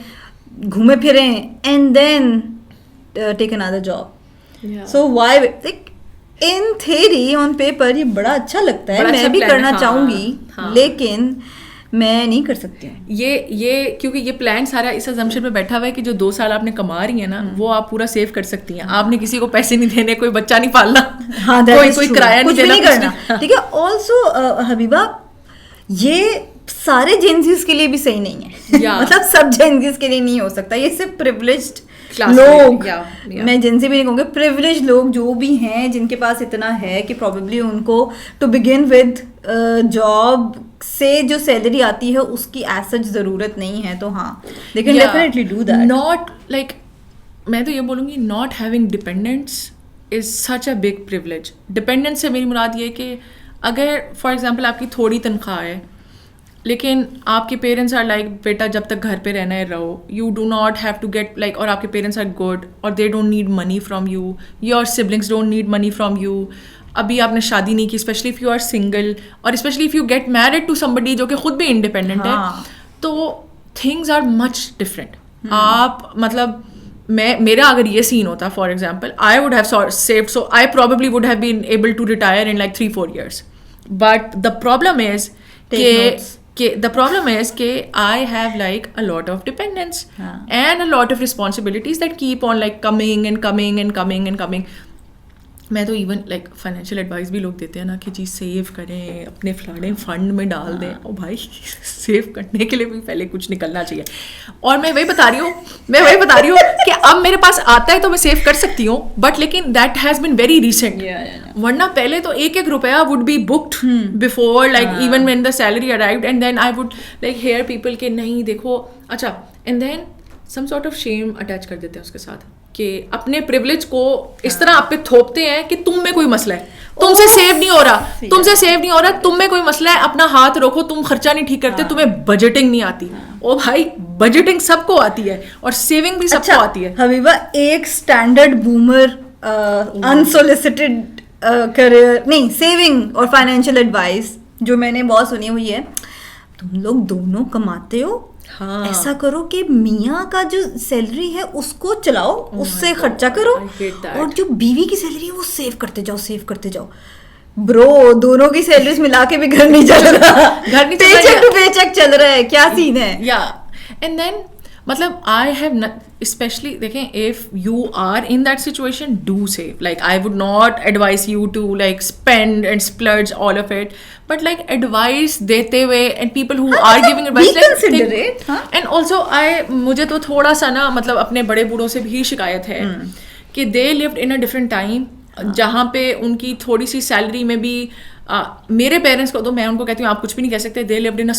گھومے پھریں, and then take another job. So why like in theory on paper یہ بڑا اچھا لگتا ہے, میں بھی کرنا چاہوں گی, لیکن میں نہیں کر سکتی ہوں یہ کیونکہ یہ پلان سارا اس اسمپشن میں بیٹھا ہوا ہے کہ جو 2 سال آپ نے کما رہی ہیں نا وہ آپ پورا سیو کر سکتی ہیں. آپ نے کسی کو پیسے نہیں دینے, کوئی بچہ نہیں پالنا, کوئی کرایہ نہیں کرنا, ٹھیک ہے. آلسو حبیبہ یہ سارے جینزیز کے لیے بھی صحیح نہیں ہے, مطلب سب جینزیز کے لیے نہیں ہو سکتا. یہ صرف پریولیجڈ لوگ, میں جینزی بھی نہیں کہوں گی, پریولیج لوگ جو بھی ہیں جن کے پاس اتنا ہے کہ پروبیبلی ان کو ٹو بگن ود جاب سے جو سیلری آتی ہے اس کی ایز سچ ضرورت نہیں ہے, تو ہاں they can definitely do that. Not like میں تو یہ بولوں گی not having dependents is such a big privilege. Dependence سے میری مراد یہ کہ اگر فار ایگزامپل آپ کی تھوڑی تنخواہ ہے لیکن آپ کے پیرنٹس آر لائک بیٹا جب تک گھر پہ رہنا ہے رہو, you do not have to get like, اور آپ کے پیرنٹس آر گڈ اور they don't need money from you, your siblings don't need money from you, ابھی آپ نے شادی نہیں کی, especially if you are single, اور especially if you get married to somebody جو کہ خود بھی انڈیپینڈنٹ ہے, تو تھنگز آر مچ ڈفرینٹ. آپ مطلب میرا اگر یہ سین ہوتا for example, I would have saved, so I probably would have been able to retire in like 3-4 years. But the problem is کہ I have like a lot of dependents and a lot of responsibilities that keep on like coming. میں تو even like financial advice بھی لوگ دیتے ہیں نا کہ جی save کریں, اپنے فلانے فنڈ میں ڈال دیں. او بھائی سیو کرنے کے لیے بھی پہلے کچھ نکلنا چاہیے. اور میں وہی بتا رہی ہوں کہ اب میرے پاس آتا ہے تو میں سیو کر سکتی ہوں, بٹ لیکن that has been very recent. ورنہ پہلے تو 1-1 روپیہ would be booked before like even when the salary arrived, and then I would like hear people کہ نہیں دیکھو اچھا, and then some sort of shame attach کر دیتے ہیں اس کے ساتھ کہ اپنے پریولیج کو اس طرح آپ پہ تھوپتے ہیں کہ تم میں کوئی مسئلہ ہے, تم سے سیو نہیں ہو رہا, تم میں کوئی مسئلہ ہے, اپنا ہاتھ روکو, تم خرچہ نہیں ٹھیک کرتے, تمہیں بجٹنگ نہیں آتی. او بھائی بجٹنگ سب کو آتی ہے اور سیونگ بھی سب کو آتی ہے. حبیبہ ایک اسٹینڈرڈ بومر انسولیسٹڈ کریئر نہیں سیونگ اور فائنینشیل ایڈوائس جو میں نے بہت سنی ہوئی ہے, تم لوگ دونوں کماتے ہو, ایسا کرو کہ میاں کا جو سیلری ہے اس کو چلاؤ, اس سے خرچہ کرو, اور جو بیوی کی سیلری ہے وہ سیو کرتے جاؤ. برو دونوں کی سیلریز ملا کے بھی گھر نہیں چل رہا, paycheck to paycheck چل رہا ہے, کیا سین ہے. اینڈ دین مطلب آئی ہیو اسپیشلی دیکھیں if you are in that situation do save, like I would not advise you to like spend and splurge all of it, but like advise دیتے ہوئے and people who are giving advise. And also مجھے تو تھوڑا سا نا مطلب اپنے بڑے بوڑھوں سے بھی شکایت ہے کہ they lived in a different time جہاں پہ ان کی تھوڑی سی سیلری میں بھی میرے پیرنٹس کو تو میں ان کو کہتی ہوں آپ کچھ بھی نہیں کہہ سکتے, they lived in a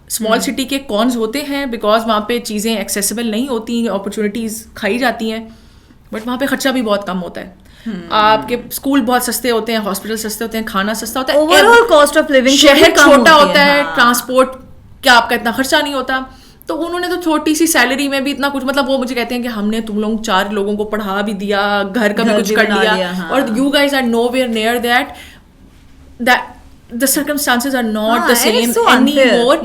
small city کے کونز ہوتے ہیں بیکاز وہاں پہ چیزیں ایکسیسیبل نہیں ہوتی, اپرچونیٹیز کھائی جاتی ہیں, بٹ وہاں پہ خرچہ بھی بہت کم ہوتا ہے. آپ کے اسکول بہت سستے ہوتے ہیں, ہاسپٹل سستے ہوتے ہیں, کھانا سستا ہوتا ہے, overall cost of living شہر چھوٹا ہوتا ہے, ٹرانسپورٹ کیا آپ کا اتنا خرچہ نہیں ہوتا. تو انہوں نے تو چھوٹی سی سیلری میں بھی اتنا کچھ, مطلب وہ مجھے کہتے ہیں کہ ہم نے تم لوگ 4 لوگوں کو پڑھا بھی دیا, گھر کا بھی کچھ کر لیا, اور you guys are nowhere near that the circumstances are not the same anymore.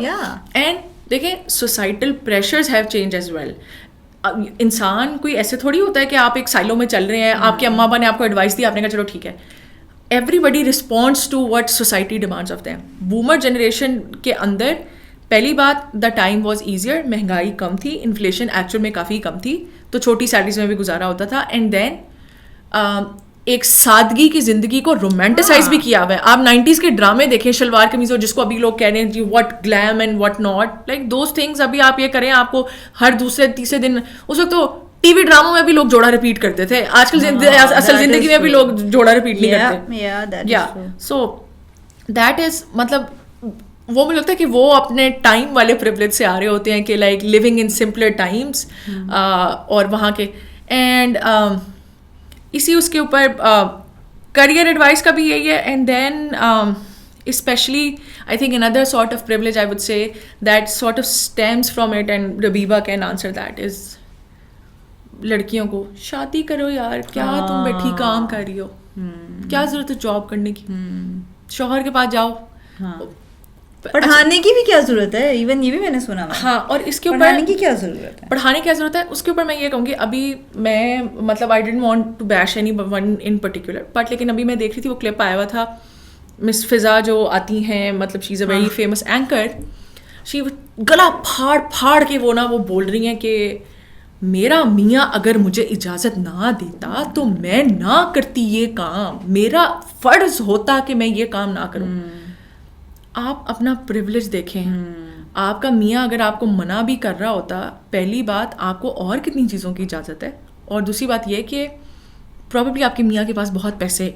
And دیکھیں societal pressures have changed as well. انسان کوئی ایسے تھوڑی ہوتا ہے کہ آپ ایک سائلو میں چل رہے ہیں, آپ کے اماں ابا نے آپ کو ایڈوائس دی, آپ نے کہا چلو ٹھیک ہے. Everybody responds to what society demands of them. Boomer generation کے اندر پہلی بات دا ٹائم واز ایزیئر, مہنگائی کم تھی, انفلیشن ایکچوئل میں کافی کم تھی, تو چھوٹی سیلریز میں بھی گزارا ہوتا تھا. اینڈ دین ایک سادگی کی زندگی کو رومانٹیسائز بھی کیا ہوا ہے. آپ 90s کے ڈرامے دیکھیں, شلوار قمیض, اور جس کو ابھی لوگ کہہ رہے ہیں what Gleam and what not, like those things ابھی آپ یہ کریں, آپ کو ہر دوسرے تیسرے دن, اس وقت تو ٹی وی ڈراموں میں بھی لوگ جوڑا ریپیٹ کرتے تھے, آج کل اصل زندگی میں بھی لوگ جوڑا ریپیٹ نہیں کرتے. یا سو دیٹ از مطلب وہ مجھے لگتا ہے کہ وہ اپنے ٹائم والے پریولیج سے آ رہے ہوتے ہیں کہ like living in simpler times, اور وہاں کے اینڈ اسی اس کے اوپر کریئر ایڈوائس کا بھی یہی ہے. And then especially I think another sort of privilege I would say that sort of stems from it, and Rabiba can answer that, is لڑکیوں کو شادی کرو یار, کیا تم بیٹھی کام کر رہی ہو, کیا ضرورت ہے جاب کرنے کی, شوہر کے پاس جاؤ. پڑھانے کی بھی کیا ضرورت ہے, ایون یہ بھی میں نے سنا. ہاں, اور اس کے اوپر پڑھانے کی کیا ضرورت ہے, پڑھانے کی کیا ضرورت ہے, اس کے اوپر میں یہ کہوں گی. ابھی میں مطلب آئی ڈنٹ وانٹ ٹو بیش any one in particular, but لیکن ابھی میں دیکھ رہی تھی, وہ کلپ آیا ہوا تھا, مس فضا جو آتی ہیں, مطلب شی از اے ویری فیمس اینکر, شی گلا پھاڑ پھاڑ کے وہ نا وہ بول رہی ہیں کہ میرا میاں اگر مجھے اجازت نہ دیتا تو میں نہ کرتی یہ کام, میرا فرض ہوتا کہ میں یہ کام نہ کروں. آپ اپنا پریولیج دیکھیں, آپ کا میاں اگر آپ کو منع بھی کر رہا ہوتا, پہلی بات آپ کو اور کتنی چیزوں کی اجازت ہے, اور دوسری بات یہ کہ پروبیبلی آپ کے میاں کے پاس بہت پیسے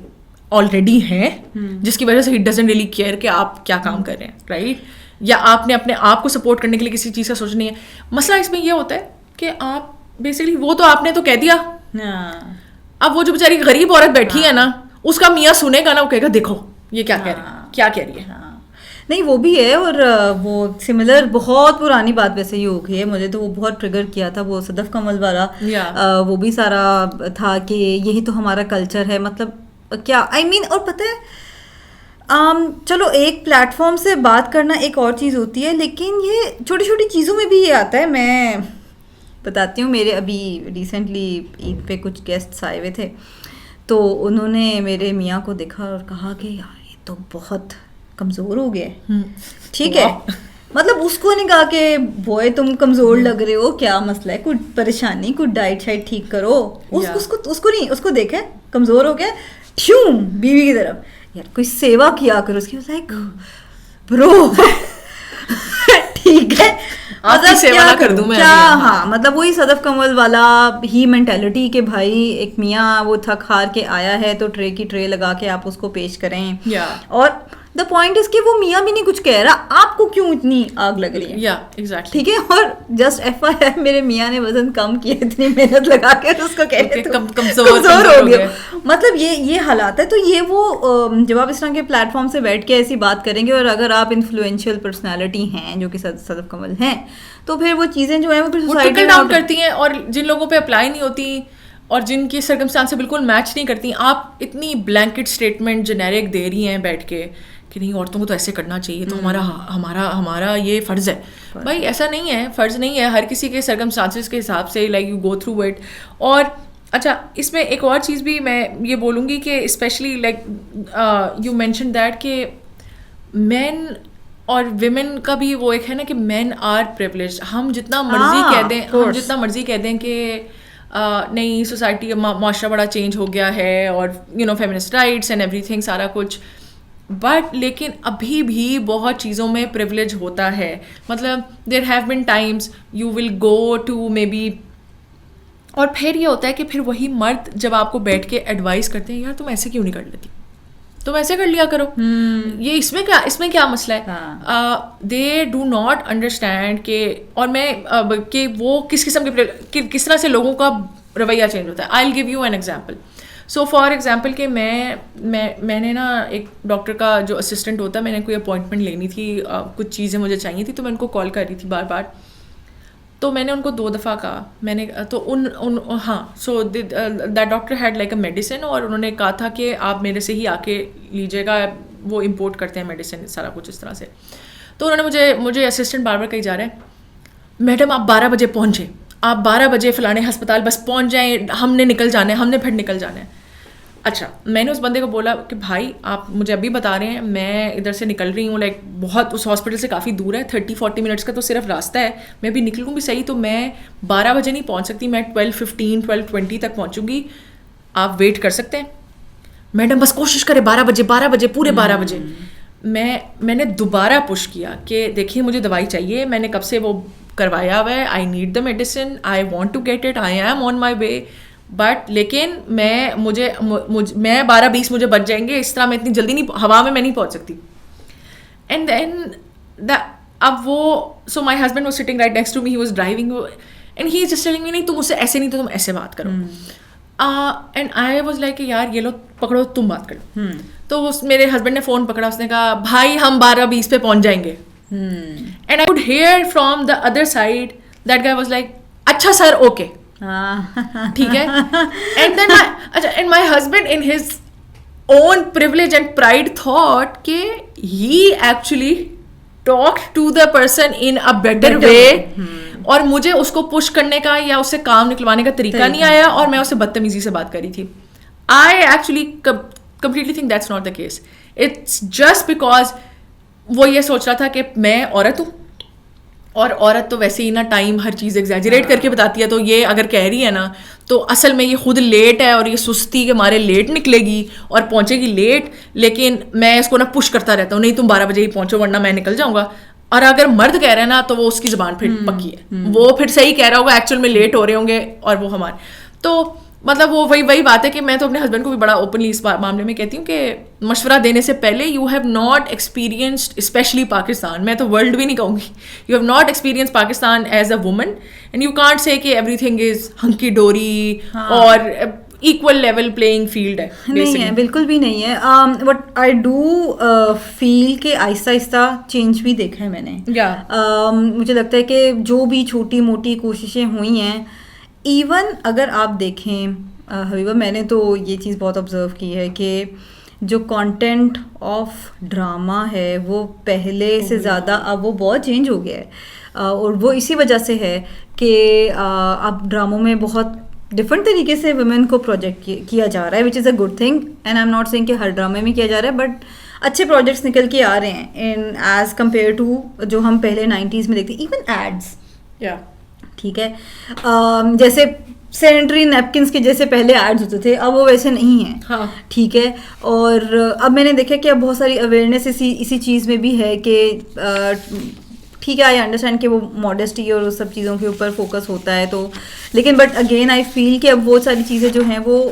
آلریڈی ہیں, جس کی وجہ سے ہی ڈزنٹ ریئلی کیئر کہ آپ کیا کام کر رہے ہیں, رائٹ, یا آپ نے اپنے آپ کو سپورٹ کرنے کے لیے کسی چیز کا سوچ نہیں ہے. مسئلہ اس میں یہ ہوتا ہے کہ آپ بیسکلی وہ تو آپ نے تو کہہ دیا, اب وہ جو بیچاری غریب عورت بیٹھی ہے نا, اس کا میاں سنے گا نا, وہ کہے گا دیکھو یہ کیا کہہ رہی ہے, کیا کہہ رہی ہے. نہیں وہ بھی ہے, اور وہ سملر بہت پرانی بات ویسے ہی ہو گئی ہے, مجھے تو وہ بہت ٹریگر کیا تھا, وہ صدف کمل والا, وہ بھی سارا تھا کہ یہی تو ہمارا کلچر ہے, مطلب کیا آئی مین. اور پتہ ہے چلو ایک پلیٹ فارم سے بات کرنا ایک اور چیز ہوتی ہے, لیکن یہ چھوٹی چھوٹی چیزوں میں بھی یہ آتا ہے. میں بتاتی ہوں, میرے ابھی ریسنٹلی عید پہ کچھ گیسٹس آئے ہوئے تھے, تو انہوں نے میرے میاں کو دیکھا اور کہا کہ یار یہ تو بہت کمزور ہو گیا ہے. ٹھیک ہے, مطلب اس کو نہیں کہا کہ بوائے تم کمزور لگ رہے ہو, کیا مسئلہ ہے, کوئی پریشانی, کوئی ڈائٹ شائٹ ٹھیک کرو. اس کو نہیں, اس کو دیکھے کمزور ہو گیا, بیوی کی طرف, یار کوئی سیوا کیا کرو اس کی. لائک برو ٹھیک ہے, ہاں مطلب وہی صدف کمل والا ہی مینٹیلٹی کہ بھائی ایک میاں وہ تھک ہار کے آیا ہے تو ٹرے کی ٹرے لگا کے آپ اس کو پیش کریں. اور دا پوائنٹ از کہ وہ میاں بھی نہیں کچھ کہہ رہا, آپ کو کیوں اتنی آگ لگ رہی ہے. ٹھیک ہے, اور جسٹ ایف آئی آر میرے میاں نے وزن کم کیا, اتنی محنت لگا کے اس کو کہتے کمزور ہو گیا. مطلب یہ حالات ہے. تو یہ وہ جب آپ اس طرح کے پلیٹ فارم سے بیٹھ کے ایسی بات کریں گے, اور اگر آپ انفلوئنشیل پرسنالٹی ہیں جو کہ صدف کمل ہیں, تو پھر وہ چیزیں جو ہیں وہ پھر سوسائٹی ڈاؤن کرتی ہیں, اور جن لوگوں پہ اپلائی نہیں ہوتی اور جن کی سرکمسٹانس سے بالکل میچ نہیں کرتی, آپ اتنی بلینکٹ اسٹیٹمنٹ جنیرک دے رہی ہیں بیٹھ کے کہ نہیں عورتوں کو تو ایسے کرنا چاہیے, تو ہمارا یہ فرض ہے. بھائی ایسا نہیں ہے, فرض نہیں ہے, ہر کسی کے سرکمسٹانسز کے حساب سے like you go through it. اور اچھا اس میں ایک اور چیز بھی میں یہ بولوں گی کہ especially like you mention that کہ مین اور ویمن کا بھی وہ ایک ہے نا کہ مین آر پریولیجڈ. ہم جتنا مرضی کہہ دیں کہ نہیں سوسائٹی معاشرہ بڑا چینج ہو گیا ہے, اور you know feminist rights and everything سارا کچھ, بٹ لیکن ابھی بھی بہت چیزوں میں پریولیج ہوتا ہے. مطلب there have been times you will go to maybe, اور پھر یہ ہوتا ہے کہ پھر وہی مرد جب آپ کو بیٹھ کے ایڈوائز کرتے ہیں, یار تم ایسے کیوں نہیں کر لیتی, تم ایسے کر لیا کرو, یہ اس میں کیا مسئلہ ہے. دے ڈو ناٹ انڈرسٹینڈ کہ, اور میں کہ وہ کس قسم کے کس طرح سے لوگوں کا رویہ چینج ہوتا ہے. I will give you an example. So for example کہ میں نے نا ایک ڈاکٹر کا جو اسسٹنٹ ہوتا ہے, میں نے کوئی اپوائنٹمنٹ لینی تھی, کچھ چیزیں مجھے چاہیے تھی, تو میں ان کو کال کر رہی تھی بار بار. تو میں نے ان کو 2 دفعہ کہا, میں نے تو ہاں so that doctor had like a medicine, اور انہوں نے کہا تھا کہ آپ میرے سے ہی آ کے لیجیے گا, وہ امپورٹ کرتے ہیں میڈیسن سارا کچھ اس طرح سے. تو انہوں نے مجھے اسسٹنٹ بار بار کہی جا رہا ہے میڈم آپ 12 بجے پہنچیں, آپ 12 بجے فلانے ہسپتال بس پہنچ جائیں, ہم نے نکل جانا ہے, ہم نے پھر نکل جانا ہے. اچھا میں نے اس بندے کو بولا کہ بھائی آپ مجھے ابھی بتا رہے ہیں, میں ادھر سے نکل رہی ہوں, لائک بہت اس ہاسپٹل سے کافی دور ہے, 30-40 منٹس کا تو صرف راستہ ہے, میں بھی نکلوں گی صحیح, تو میں 12 بجے نہیں پہنچ سکتی, میں 12:15 12:20 تک پہنچوں گی, آپ ویٹ کر سکتے ہیں. میڈم بس کوشش کرے 12 بجے پورے 12 بجے. میں نے دوبارہ پش کیا کہ دیکھیے مجھے دوائی چاہیے, میں نے کب سے وہ کروایا ہوا ہے, I need the medicine, I want to get it, I am on my way, but لیکن میں 12:20 مجھے بچ جائیں گے, اس طرح میں اتنی جلدی نہیں, ہوا میں نہیں پہنچ سکتی. اینڈ دین اب وہ so my husband was sitting right next to me, he was driving and he is just telling me نہیں تم مجھ سے ایسے نہیں تو تم ایسے بات کرو. اینڈ آئی واز لائک یار یہ لو پکڑو تم بات کرو. تو میرے ہسبینڈ نے فون پکڑا, اس نے کہا بھائی ہم 12:20 پہ پہنچ جائیں گے. And I would hear from the other side that guy was like اچھا سر اوکے ٹھیک ہے. And then and my husband in his own privilege and pride thought کہ he actually talked to the person in a better way, اور مجھے اس کو push کرنے کا یا اسے کام نکلوانے کا طریقہ نہیں آیا, اور میں اسے بدتمیزی سے بات کری تھی. I actually completely think that's not the case. It's just because وہ یہ سوچ رہا تھا کہ میں عورت ہوں, اور عورت تو ویسے ہی نا ٹائم ہر چیز ایگزیجریٹ کر کے بتاتی ہے, تو یہ اگر کہہ رہی ہے نا تو اصل میں یہ خود لیٹ ہے اور یہ سستی کے مارے لیٹ نکلے گی اور پہنچے گی لیٹ, لیکن میں اس کو نا پش کرتا رہتا ہوں نہیں تم 12 بجے ہی پہنچو ورنہ میں نکل جاؤں گا. اور اگر مرد کہہ رہے ہیں نا تو وہ اس کی زبان پھر پکی ہے, وہ پھر صحیح کہہ رہا ہوگا, ایکچوئل میں لیٹ ہو رہے ہوں گے اور وہ ہمارے. تو مطلب وہ وہی بات ہے کہ میں تو اپنے ہسبینڈ کو بھی بڑا اوپنلی اس معاملے میں کہتی ہوں کہ مشورہ دینے سے پہلے you have not experienced especially Pakistan, میں تو ورلڈ بھی نہیں کہوں گی, you have not experience Pakistan as a woman and you can't say کہ ایوری تھنگ از ہنکی ڈوری اور ایکول لیول پلینگ فیلڈ ہے. نہیں ہے, بالکل بھی نہیں ہے. بٹ آئی ڈو فیل کہ آہستہ آہستہ چینج بھی دیکھا ہے میں نے. مجھے لگتا ہے کہ جو بھی چھوٹی موٹی کوششیں ہوئی ہیں, ایون اگر آپ دیکھیں حبیبہ, میں نے تو یہ چیز بہت آبزرو کی ہے کہ جو کانٹینٹ آف ڈرامہ ہے وہ پہلے سے زیادہ اب وہ بہت چینج ہو گیا ہے, اور وہ اسی وجہ سے ہے کہ اب ڈراموں میں بہت ڈفرینٹ طریقے سے ویمن کو پروجیکٹ کیا جا رہا ہے, which is a good thing. And I am not seeing کہ ہر ڈرامے میں کیا جا رہا ہے, بٹ اچھے پروجیکٹس نکل کے آ رہے ہیں ان ایز کمپیئر ٹو جو ہم پہلے 90s میں دیکھتے. ایون ایڈس, ٹھیک ہے, جیسے سینیٹری نیپکنس کے جیسے پہلے ایڈز ہوتے تھے, اب وہ ویسے نہیں ہیں, ٹھیک ہے. اور اب میں نے دیکھا کہ اب بہت ساری اویئرنیس اسی چیز میں بھی ہے کہ ٹھیک ہے, آئی انڈرسٹینڈ کہ وہ ماڈesٹی اور اس سب چیزوں کے اوپر فوکس ہوتا ہے, تو لیکن بٹ اگین آئی فیل کہ اب وہ ساری چیزیں جو ہیں وہ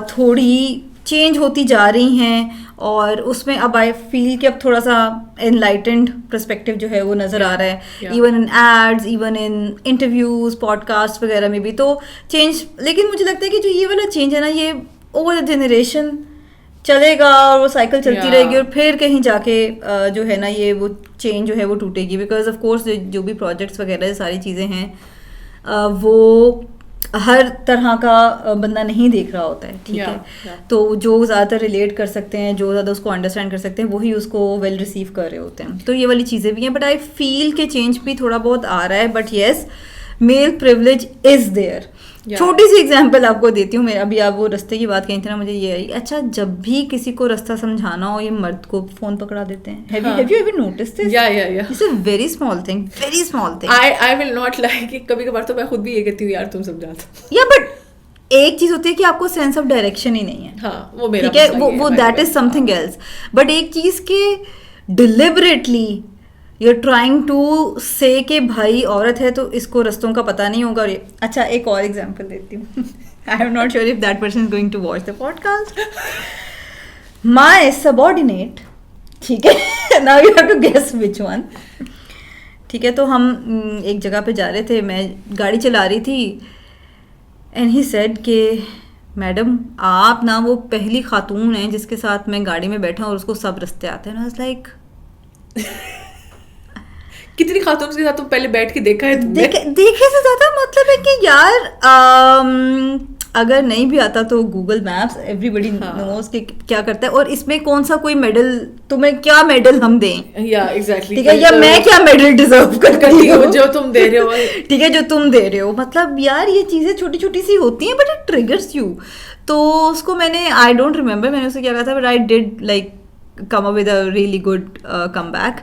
تھوڑی چینج ہوتی جا رہی ہیں, اور اس میں اب آئی فیل کہ اب تھوڑا سا انلائٹنڈ پرسپیکٹیو جو ہے وہ نظر آ رہا ہے, even in ads, even in interviews, podcast وغیرہ میں بھی تو چینج. لیکن مجھے لگتا ہے کہ جو یہ والا چینج ہے نا, یہ اوور دا جنریشن چلے گا اور وہ سائیکل چلتی رہے گی, اور پھر کہیں جا کے جو ہے نا یہ وہ چینج جو ہے وہ ٹوٹے گی. بیکاز آف کورس جو بھی پروجیکٹس وغیرہ ساری چیزیں ہیں وہ ہر طرح کا بندہ نہیں دیکھ رہا ہوتا ہے, ٹھیک ہے. تو جو زیادہ تر ریلیٹ کر سکتے ہیں, جو زیادہ اس کو انڈرسٹینڈ کر سکتے ہیں, وہی اس کو ویل ریسیو کر رہے ہوتے ہیں. تو یہ والی چیزیں بھی ہیں, بٹ آئی فیل کہ چینج بھی تھوڑا بہت آ رہا ہے. But yes, male privilege is there. چھوٹی سی ایگزامپل آپ کو دیتی ہوں. میں ابھی آپ وہ رستے کی بات کہیں تھی نا, مجھے یہ آئی, اچھا جب بھی کسی کو رستہ سمجھانا ہو یہ مرد کو فون پکڑا دیتے ہیں. Have you ever noticed this? Yeah. It's a very small thing. I will not lie کہ کبھی کبھار تو میں خود بھی یہ کہتی ہوں یار تم سمجھا دو. Yeah, but ایک چیز ہوتی ہے کہ آپ کو سینس آف ڈائریکشن ہی نہیں ہے, ہاں وہ میرا ٹھیک ہے, وہ that is something else. But ایک چیز کہ deliberately you are trying to say کہ بھائی عورت ہے تو اس کو رستوں کا پتہ نہیں ہوگا. اچھا ایک اور ایگزامپل دیتی ہوں. I am not sure if that person is going to watch the podcast. My subordinate, ٹھیک ہے, now you have to guess which one, ٹھیک ہے. تو ہم ایک جگہ پہ جا رہے تھے, میں گاڑی چلا رہی تھی, اینڈ ہی سیڈ کہ میڈم آپ نا وہ پہلی خاتون ہیں جس کے ساتھ میں گاڑی میں بیٹھا ہوں اور اس کو سب رستے آتے ہیں. نا لائک کتنی خاتون کے ساتھ تم پہلے بیٹھ کے دیکھا ہے؟ دیکھے سے زیادہ مطلب ہے کہ یار اگر نہیں بھی آتا تو گوگل میپس ایوری بڈی نوز کہ کیا کرتا ہے, اور اس میں کون سا کوئی میڈل, تمہیں کیا میڈل ہم دیں, ٹھیک ہے, یا میں کیا میڈل ڈیزرو کرتی ہوں جو تم دے رہے ہو, ٹھیک ہے, جو تم دے رہے ہو. مطلب یار یہ چیزیں چھوٹی چھوٹی سی ہوتی ہیں, بٹ اٹ ٹریگرس یو. تو اس کو میں نے, آئی ڈونٹ ریمبر میں نے اسے کیا کہا تھا, but I did like come up with a really good comeback,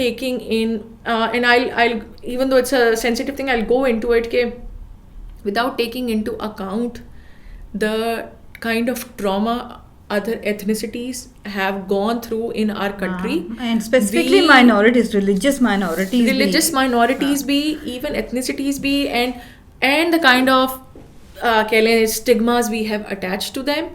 taking in and I'll even though it's a sensitive thing, I'll go into it ke without taking into account the kind of trauma other ethnicities have gone through in our country, and specifically minorities, religious minorities be even ethnicities be, and the kind of stigmas we have attached to them.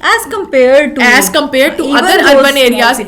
as compared to other urban areas,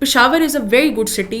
Peshawar is a very good city,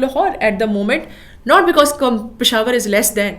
Lahore at the moment. Not because Peshawar is less than,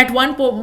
at one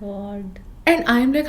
God. And I am like,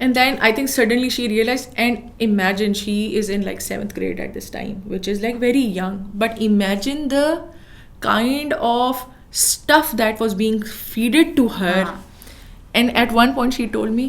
And then I think suddenly she realized, and imagine she is in like 7th grade at this time, which is like very young, but imagine the kind of stuff that was being feeded to her. And at one point she told me,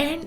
And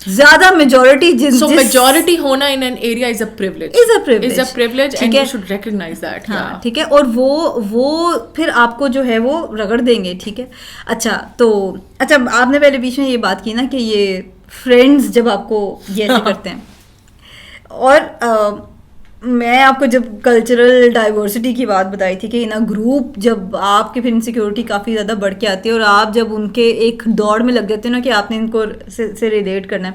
زیادہ majority so majority ہونا in an area is a privilege and you should recognize that. ہاں ٹھیک ہے. اور وہ پھر آپ کو جو ہے وہ رگڑ دیں گے. ٹھیک ہے. اچھا آپ نے پہلے بیچ میں یہ بات کی نا کہ یہ فرینڈس جب آپ کو یہ ایسے کرتے ہیں, اور میں آپ کو جب کلچرل ڈائیورسٹی کی بات بتائی تھی کہ ان گروپ جب آپ کی پھر انسیکیورٹی کافی زیادہ بڑھ کے آتی ہے اور آپ جب ان کے ایک دوڑ میں لگ جاتے ہیں نا کہ آپ نے ان کو سے ریلیٹ کرنا ہے,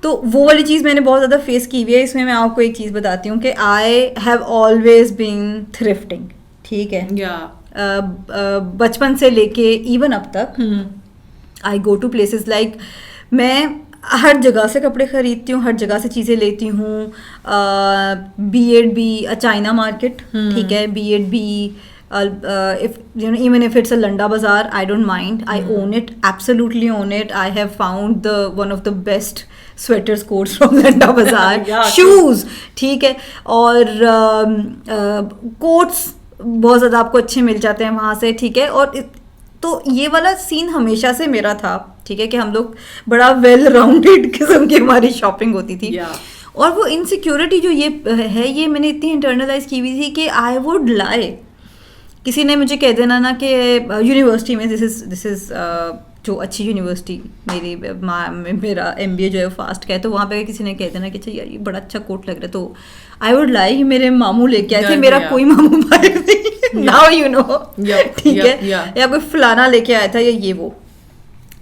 تو وہ والی چیز میں نے بہت زیادہ فیس کی ہوئی ہے. اس میں آپ کو ایک چیز بتاتی ہوں کہ آئی ہیو آلویز بین تھرفٹنگ. ٹھیک ہے. بچپن سے لے کے ایون اب تک آئی گو ٹو پلیسز لائک میں ہر جگہ سے کپڑے خریدتی ہوں, ہر جگہ سے چیزیں لیتی ہوں. بی ایڈ بی چائنا مارکیٹ. ٹھیک ہے. بی ایڈ بی even if it's a Landa Bazaar, I don't mind. I own it, absolutely own it. I have found one of the best sweaters coats from Landa Bazaar. Shoes, ٹھیک ہے. اور کوٹس بہت زیادہ آپ کو اچھے مل جاتے ہیں وہاں سے. ٹھیک ہے. اور تو یہ والا سین ہمیشہ سے میرا تھا. ٹھیک ہے کہ ہم لوگ بڑا ویل راؤنڈیڈ قسم کی ہماری شاپنگ ہوتی تھی. اور وہ انسیکیورٹی جو یہ ہے یہ میں نے اتنی انٹرنلائز کی ہوئی تھی کہ آئی ووڈ لائی. کسی نے مجھے کہہ دینا نا کہ یونیورسٹی میں دس از جو اچھی یونیورسٹی میرا ایم بی اے جو ہے فاسٹ کا ہے, تو وہاں پہ کسی نے کہہ دینا کہ اچھا یار یہ بڑا اچھا کوٹ لگ رہا ہے, تو آئی ووڈ لائی. میرے ماموں لے کے آئے تھے, میرا کوئی ماموں بھائی نہیں, ناؤ یو نو. ٹھیک ہے. یا کوئی فلانا لے کے آیا تھا یا یہ وہ.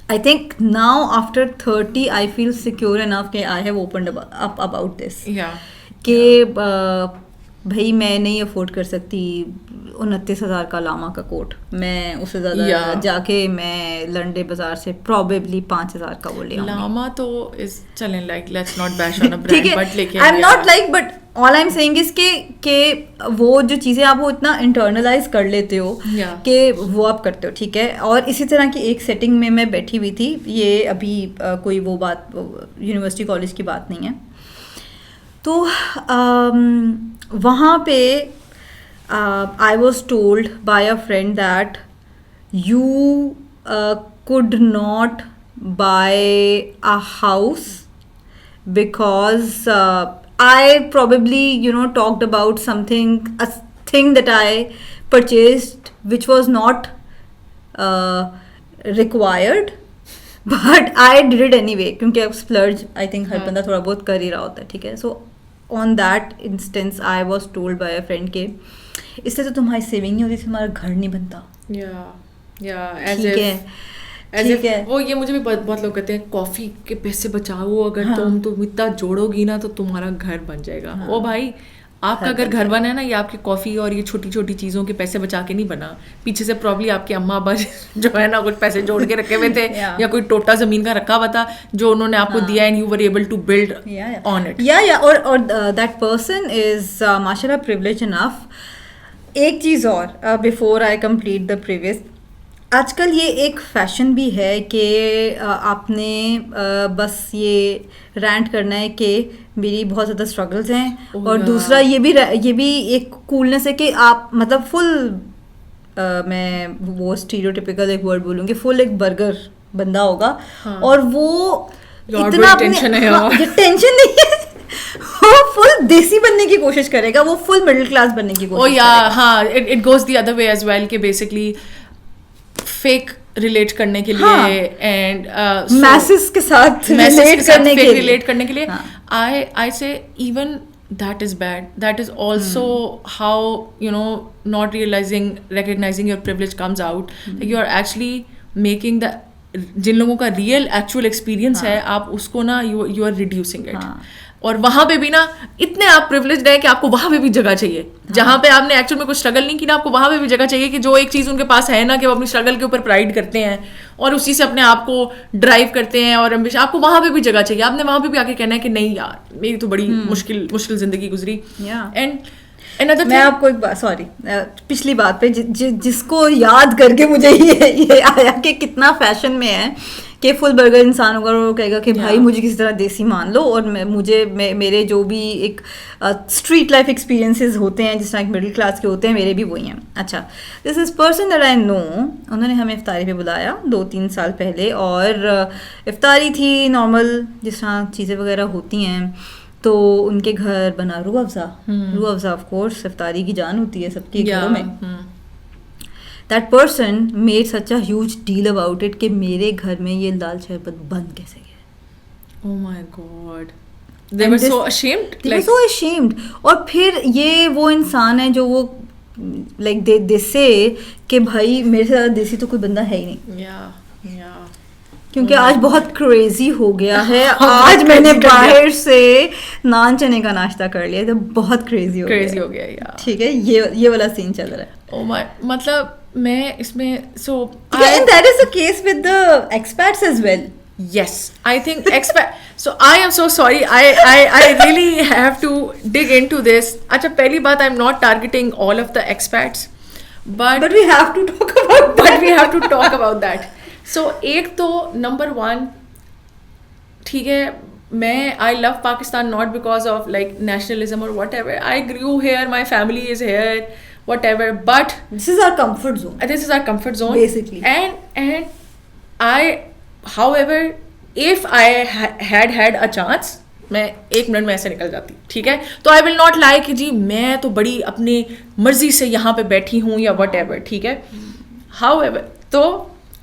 I think now after 30 I feel secure enough کہ I have opened up about this. کہ بھائی میں نہیں افورڈ کر سکتی 29,000 کا لاما کا کوٹ, میں اس سے زیادہ جا کے میں لنڈے بازار سے پروبیبلی 5,000 کا وہ لے آؤں. لاما تو چلیں لائک لیٹس ناٹ بیش آن اے برانڈ بٹ لیکن I am not like but all I am saying is کہ وہ جو چیزیں آپ وہ اتنا انٹرنلائز کر لیتے ہو کہ وہ آپ کرتے ہو. ٹھیک ہے. اور اسی طرح کی ایک سیٹنگ میں بیٹھی ہوئی تھی, یہ ابھی کوئی وہ بات یونیورسٹی کالج کی بات نہیں ہے, تو وہاں پہ I was told by a friend that you could not buy a house because I probably talked about a thing that I purchased which was not required but I did it anyway کیونکہ اب splurge I think ہر بندہ تھوڑا بہت کر ہی رہا ہوتا ہے. ٹھیک ہے. So on that instance I was told by a friend کہ اس سے تو تمہاری سیونگ نہیں ہوتی, تمہارا گھر نہیں بنتا. ٹھیک ہے. وہ یہ مجھے بھی بہت لوگ کہتے ہیں کافی کے پیسے بچاؤ, اگر تم اتنا جوڑو گی نا تو تمہارا گھر بن جائے گا. او بھائی آپ کا اگر گھر بنا ہے نا, یہ آپ کی کافی اور یہ چھوٹی چھوٹی چیزوں کے پیسے بچا کے نہیں بنا, پیچھے سے پرابلی آپ کے اماں ابا جو ہے نا کچھ پیسے جوڑ کے رکھے ہوئے تھے یا کوئی ٹوٹا زمین کا رکھا ہوا تھا جو انہوں نے آپ کو دیا, and you were able to build on it. اور دیٹ پرسن از ماشاء اللہ پریولیج انف. ایک چیز اور before I complete the previous, آج کل یہ ایک فیشن بھی ہے کہ آپ نے بس یہ رینٹ کرنا ہے کہ میری بہت زیادہ اسٹرگلز ہیں, اور دوسرا یہ بھی ایک کولنس ہے کہ آپ مطلب فل میں وہ اسٹیریوٹیپیکل ایک ورڈ بولوں گی, فل ایک برگر بندہ ہوگا اور وہ اتنا ٹینشن نہیں ہے, وہ فل دیسی بننے کی کوشش کرے گا, وہ فل مڈل کلاس بننے کی کوشش کرے گا. ہاں it goes the other way as well کہ بیسکلی فیک ریلیٹ کرنے کے لیے اینڈ میسز کے ساتھ ریلیٹ کرنے کے لیے I say even that is bad. That is also how not recognizing your privilege comes out. Like you are actually making the جن لوگوں کا ریئل ایکچوئل ایکسپیرینس ہے آپ اس کو نا یو آر ریڈیوسنگ اٹ. اور وہاں پہ بھی نا اتنے آپ پریولیجڈ ہے کہ آپ کو وہاں پہ بھی جگہ چاہیے, جہاں پہ آپ نے ایکچوئل میں کچھ اسٹرگل نہیں کی نا, آپ کو وہاں پہ بھی جگہ چاہیے کہ جو ایک چیز ان کے پاس ہے نا کہ وہ اپنی اسٹرگل کے اوپر پرائڈ کرتے ہیں اور اسی سے اپنے آپ کو ڈرائیو کرتے ہیں, اور آپ کو وہاں پہ بھی جگہ چاہیے. آپ نے وہاں پہ بھی آ کے کہنا ہے کہ نہیں یار میری تو بڑی مشکل زندگی گزری. اینڈ میں آپ کو ایک بات, سوری پچھلی بات پہ جس کو یاد کر کے مجھے یہ آیا کہ کتنا فیشن میں ہے کہ فل برگر انسان ہوگا اور وہ کہے گا کہ بھائی مجھے کسی طرح دیسی مان لو, اور مجھے میرے جو بھی ایک اسٹریٹ لائف ایکسپیرینسز ہوتے ہیں جس طرح ایک مڈل کلاس کے ہوتے ہیں, میرے بھی وہی ہیں. اچھا, دس از پرسن دیٹ آئی نو, انہوں نے ہمیں افطاری پہ بلایا 2-3 سال پہلے, اور افطاری تھی نارمل جس طرح چیزیں وغیرہ ہوتی ہیں, تو ان کے گھر بنا روح افزا آف کورس افطاری کی جان ہوتی ہے سب کے گھروں میں. That person made such a huge deal about it کہ میرے گھر میں یہ لال شربت بند کیسے گیا. Oh my God. They were so ashamed. They were so ashamed. اور پھر یہ وہ انسان ہے جو وہ like they say کہ بھائی میرے سے زیادہ دیسی تو کوئی بندہ ہے ہی نہیں. Yeah. کیونکہ آج بہت کریزی ہو گیا ہے. آج میں نے باہر سے نان چنے کا ناشتہ کر لیا تو بہت کریزی ہو گیا. ٹھیک ہے, یہ والا سین چل رہا ہے. Oh my, مطلب میں اس میں and that is the case with the expats as well. Yes, I think so I am so sorry, I really have to dig into this. Acha, pehli baat, I'm not targeting all of the expats, but we have to talk about that. So ایک تو number 1, ٹھیک ہے, میں I love Pakistan not because of like nationalism or whatever. I grew here, my family is here, whatever, but this is our comfort zone basically. And I, however, if I had a chance, میں 1 minute میں ایسے نکل جاتی, ٹھیک ہے, تو I will not lie کہ جی میں تو بڑی اپنی مرضی سے یہاں پہ بیٹھی ہوں یا whatever, ٹھیک ہے. however, تو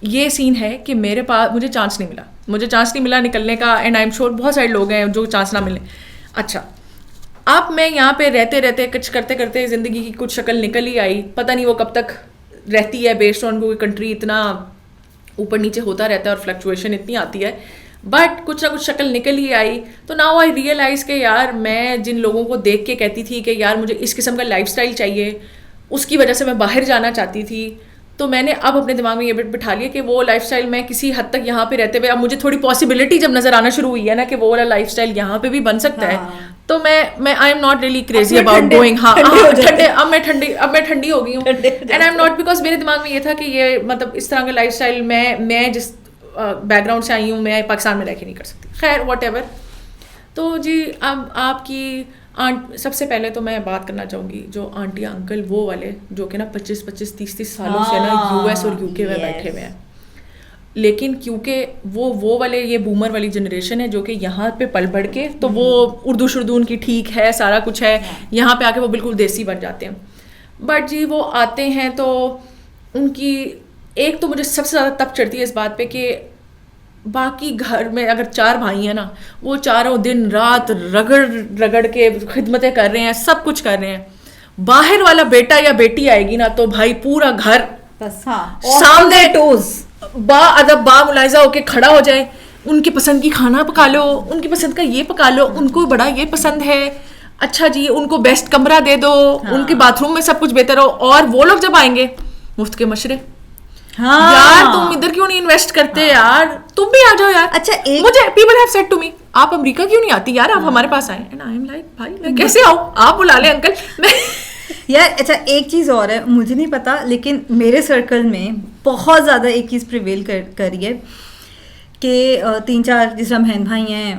یہ سین ہے کہ میرے پاس مجھے چانس نہیں ملا نکلنے کا, اینڈ آئی ایم شیور بہت سارے لوگ ہیں جو چانس نہ ملیں. اچھا, اب میں یہاں پہ رہتے کچھ کرتے زندگی کی کچھ شکل نکل ہی آئی. پتہ نہیں وہ کب تک رہتی ہے, بیسڈ آن کوئی کنٹری اتنا اوپر نیچے ہوتا رہتا ہے اور فلکچویشن اتنی آتی ہے, بٹ کچھ نہ کچھ شکل نکل ہی آئی. تو ناؤ آئی ریئلائز کہ یار میں جن لوگوں کو دیکھ کے کہتی تھی کہ یار مجھے اس قسم کا لائف اسٹائل چاہیے, اس کی وجہ سے میں باہر جانا چاہتی تھی, تو میں نے اب اپنے دماغ میں یہ بٹھا لیا کہ وہ لائف اسٹائل میں کسی حد تک یہاں پہ رہتے ہوئے اب مجھے تھوڑی پاسبلٹی جب نظر آنا شروع ہوئی ہے نا کہ وہ والا لائف اسٹائل یہاں پہ بھی بن سکتا ہے, تو میں آئی am not really crazy about going. ہاں ٹھنڈے, اب میں ٹھنڈی ہو گئی ہوں, and I am not, because میرے دماغ میں یہ تھا کہ یہ مطلب اس طرح کا لائف اسٹائل میں جس بیک گراؤنڈ سے آئی ہوں میں پاکستان میں رہ کے نہیں کر سکتی. خیر واٹ ایور. تو جی اب آپ کی سب سے پہلے تو میں بات کرنا چاہوں گی جو آنٹیاں انکل وہ والے جو کہ نا 25-30 سالوں سے نا US اور UK میں بیٹھے ہوئے ہیں, لیکن کیونکہ وہ والے یہ بومر والی جنریشن ہے جو کہ یہاں پہ پل بڑھ کے, تو وہ اردو شردو ان کی ٹھیک ہے, سارا کچھ ہے, یہاں پہ آ کے وہ بالکل دیسی بن جاتے ہیں. بٹ جی وہ آتے ہیں تو ان کی ایک تو مجھے سب سے زیادہ تپ چڑھتی ہے اس بات پہ کہ باقی گھر میں اگر 4 بھائی ہیں نا, وہ چاروں دن رات رگڑ کے خدمتیں کر رہے ہیں, سب کچھ کر رہے ہیں. باہر والا بیٹا یا بیٹی آئے گی نا تو بھائی پورا گھر سامنے ٹوز با ادب با ملاحظہ ہو کے کھڑا ہو جائے, ان کی پسند کی کھانا پکا لو, ان کی پسند کا یہ پکا لو, ان کو بڑا یہ پسند ہے, اچھا جی ان کو بیسٹ کمرہ دے دو, ان کے باتھ روم میں سب کچھ بہتر ہو. اور وہ لوگ جب آئیں گے مفت کے مشرے, یار تم ادھر کیوں نہیں انویسٹ کرتے یار, تم بھی آ جاؤ یار. اچھا مجھے people have said to me آپ امریکہ کیوں نہیں آتی یار, آپ ہمارے پاس آئیں. اینڈ آئی ایم لائک بھائی میں کیسے آؤں, آپ بلا لیں انکل. یار اچھا ایک چیز اور ہے, مجھے نہیں پتا لیکن میرے سرکل میں بہت زیادہ ایک چیز پریویل کری ہے کہ 3-4 جس طرح بہن بھائی ہیں,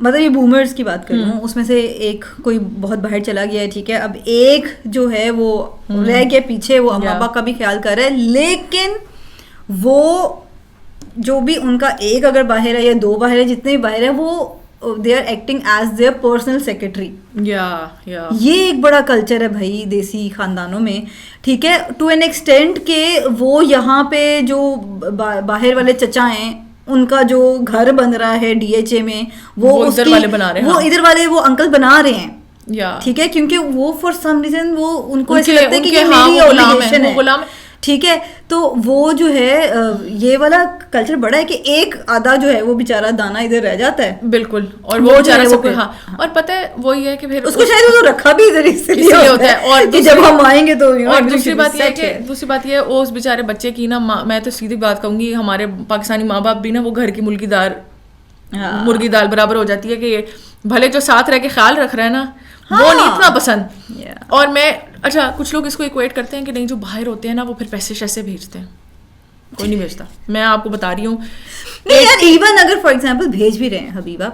مطلب یہ بومرز کی بات کر رہی ہوں, اس میں سے ایک کوئی بہت باہر چلا گیا ہے, ٹھیک ہے, اب ایک جو ہے وہ رہ گیا پیچھے, وہ اماں ابا کا بھی خیال کر رہا ہے, لیکن وہ جو بھی ان کا ایک اگر باہر ہے یا 2 باہر ہے, جتنے بھی باہر ہے, وہ they are acting as their personal secretary. یہ ایک بڑا کلچر ہے بھائی دیسی خاندانوں میں, ٹھیک ہے, ٹو این ایکسٹینٹ کہ وہ یہاں پہ جو باہر والے چچا ہیں ان کا جو گھر بن رہا ہے DHA میں, وہ ادھر والے بنا رہے ہیں, وہ ادھر والے وہ انکل بنا رہے ہیں, ٹھیک ہے, کیونکہ وہ فار سم ریزن وہ ان کو ایسا لگتا ہے کہ یہ میری اوبلیگیشن ہے, ٹھیک ہے. تو وہ جو ہے یہ والا کلچر بڑا ہے کہ ایک آدھا جو ہے وہ بیچارہ دانا ادھر رہ جاتا ہے. بالکل, اور وہ بیچارہ سب کو, ہاں, اور پتہ ہے وہی ہے کہ پھر اس کو شاید وہ رکھا بھی ادھر اس لیے ہوتا ہے, اور جب ہم آئیں گے تو. اور دوسری بات یہ ہے اس بیچارے بچے کی نا, میں تو سیدھی بات کہوں گی, ہمارے پاکستانی ماں باپ بھی نا وہ گھر کی مرغی دال برابر ہو جاتی ہے کہ بھلے جو ساتھ رہ کے خیال رکھ رہا ہے نا وہ نہیں اتنا پسند. اور میں اچھا کچھ لوگ اس کو ایکویٹ کرتے ہیں کہ نہیں جو باہر ہوتے ہیں نا وہ پھر پیسے شیسے بھیجتے ہیں. کوئی نہیں بھیجتا. میں آپ کو بتا رہی ہوں. نہیں یار, ایون اگر فار ایگزامپل بھیج بھی رہے ہیں حبیبہ,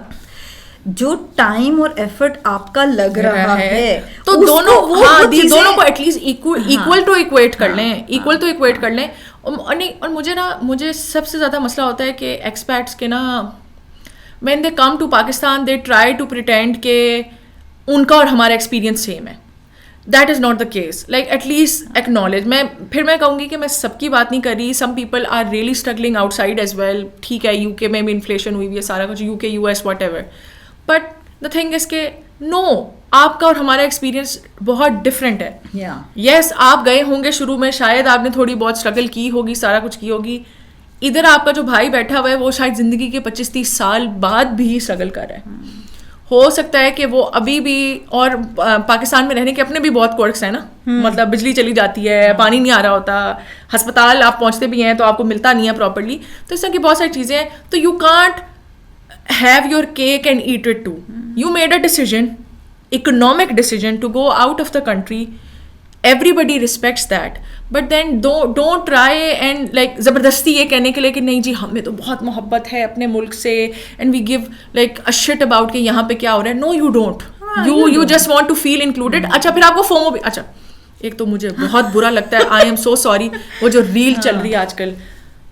جو ٹائم اور ایفرٹ آپ کا لگ رہا ہے تو دونوں کو at least equal to equate کر لیں, ایکول ٹو ایکویٹ کر لیں. اور مجھے سب سے زیادہ مسئلہ ہوتا ہے کہ ایکسپیٹس کے نا, when they come to Pakistan they try to pretend کہ ان کا اور ہمارا ایکسپیرینس سیم ہے. That is not the case. Like at least acknowledge. میں کہوں گی کہ میں سب کی بات نہیں کر رہی. Some people are really struggling outside as well. ٹھیک ہے, یو کے میں بھی انفلیشن ہوئی ہوئی ہے, سارا کچھ, یو کے U S what ever, but the thing is کہ نو, آپ کا اور ہمارا ایکسپیرینس بہت ڈفرینٹ ہے. یس, آپ گئے ہوں گے شروع میں, شاید آپ نے تھوڑی بہت اسٹرگل کی ہوگی, سارا کچھ کی ہوگی. ادھر آپ کا جو بھائی بیٹھا ہوا ہے وہ شاید زندگی کے 25-30 سال بعد بھی اسٹرگل کر رہا ہے. ہو سکتا ہے کہ وہ ابھی بھی, اور پاکستان میں رہنے کے اپنے بھی بہت کوئرکس ہیں نا, مطلب بجلی چلی جاتی ہے, پانی نہیں آ رہا ہوتا, ہسپتال آپ پہنچتے بھی ہیں تو آپ کو ملتا نہیں ہے پراپرلی, تو اس طرح کی بہت ساری چیزیں ہیں. تو you can't have your cake and eat it too. You made a decision, economic decision to go out of the country. Everybody respects that, but then don't try and like زبردستی یہ کہنے کے لیے کہ نہیں جی ہمیں تو بہت محبت ہے اپنے ملک سے, and we give like a shit about کہ یہاں پہ کیا ہو رہا ہے. No you don't, you just want to feel included. اچھا پھر آپ کو فومو بھی, اچھا ایک تو مجھے بہت برا لگتا ہے, آئی ایم سو سوری, وہ جو ریل چل رہی ہے آج کل,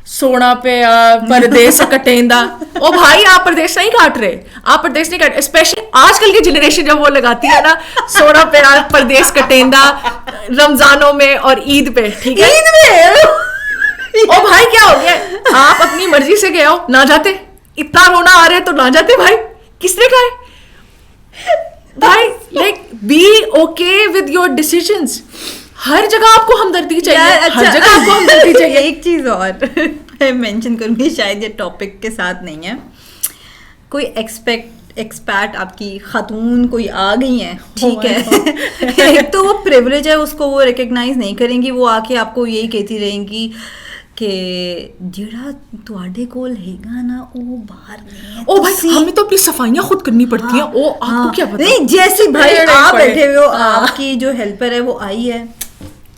سونا پہ پردیس کٹیندا. او بھائی آپ پردیس نہیں کاٹ رہے, آپ پردیس نہیں کاٹ, اسپیشلی آج کل کی جنریشن جب وہ لگاتی ہے نا سونا پہ پردیس کٹیندا رمضانوں میں اور عید پہ, ٹھیک ہے, عید میں او بھائی کیا ہو گیا, آپ اپنی مرضی سے گئے ہو, نہ جاتے. اتنا رونا آ رہا ہے تو نہ جاتے بھائی, کس نے کہا ہے بھائی. Like be okay with your decisions. ہر جگہ آپ کو ہمدردی چاہیے, ہر جگہ آپ کو ہمدردی چاہیے. ایک چیز اور مینشن کروں گی, شاید یہ ٹاپک کے ساتھ نہیں ہے, کوئی ایکسپیٹ آپ کی خاتون کوئی آ گئی ہیں, ٹھیک ہے, ایک تو وہ پریولیج ہے, اس کو وہ ریکگنائز نہیں کریں گی, وہ آ کے آپ کو یہی کہتی رہیں گی کہ جڑا تواڈے کول ہےگا نا وہ باہر نہیں ہے. او بھائی ہمیں تو اپنی صفائیاں خود کرنی پڑتی ہیں. او آپ کو کیا پتا, نہیں جیسے بھائی آپ بیٹھے ہوئے ہو, آپ کی جو ہیلپر ہے وہ آئی ہے,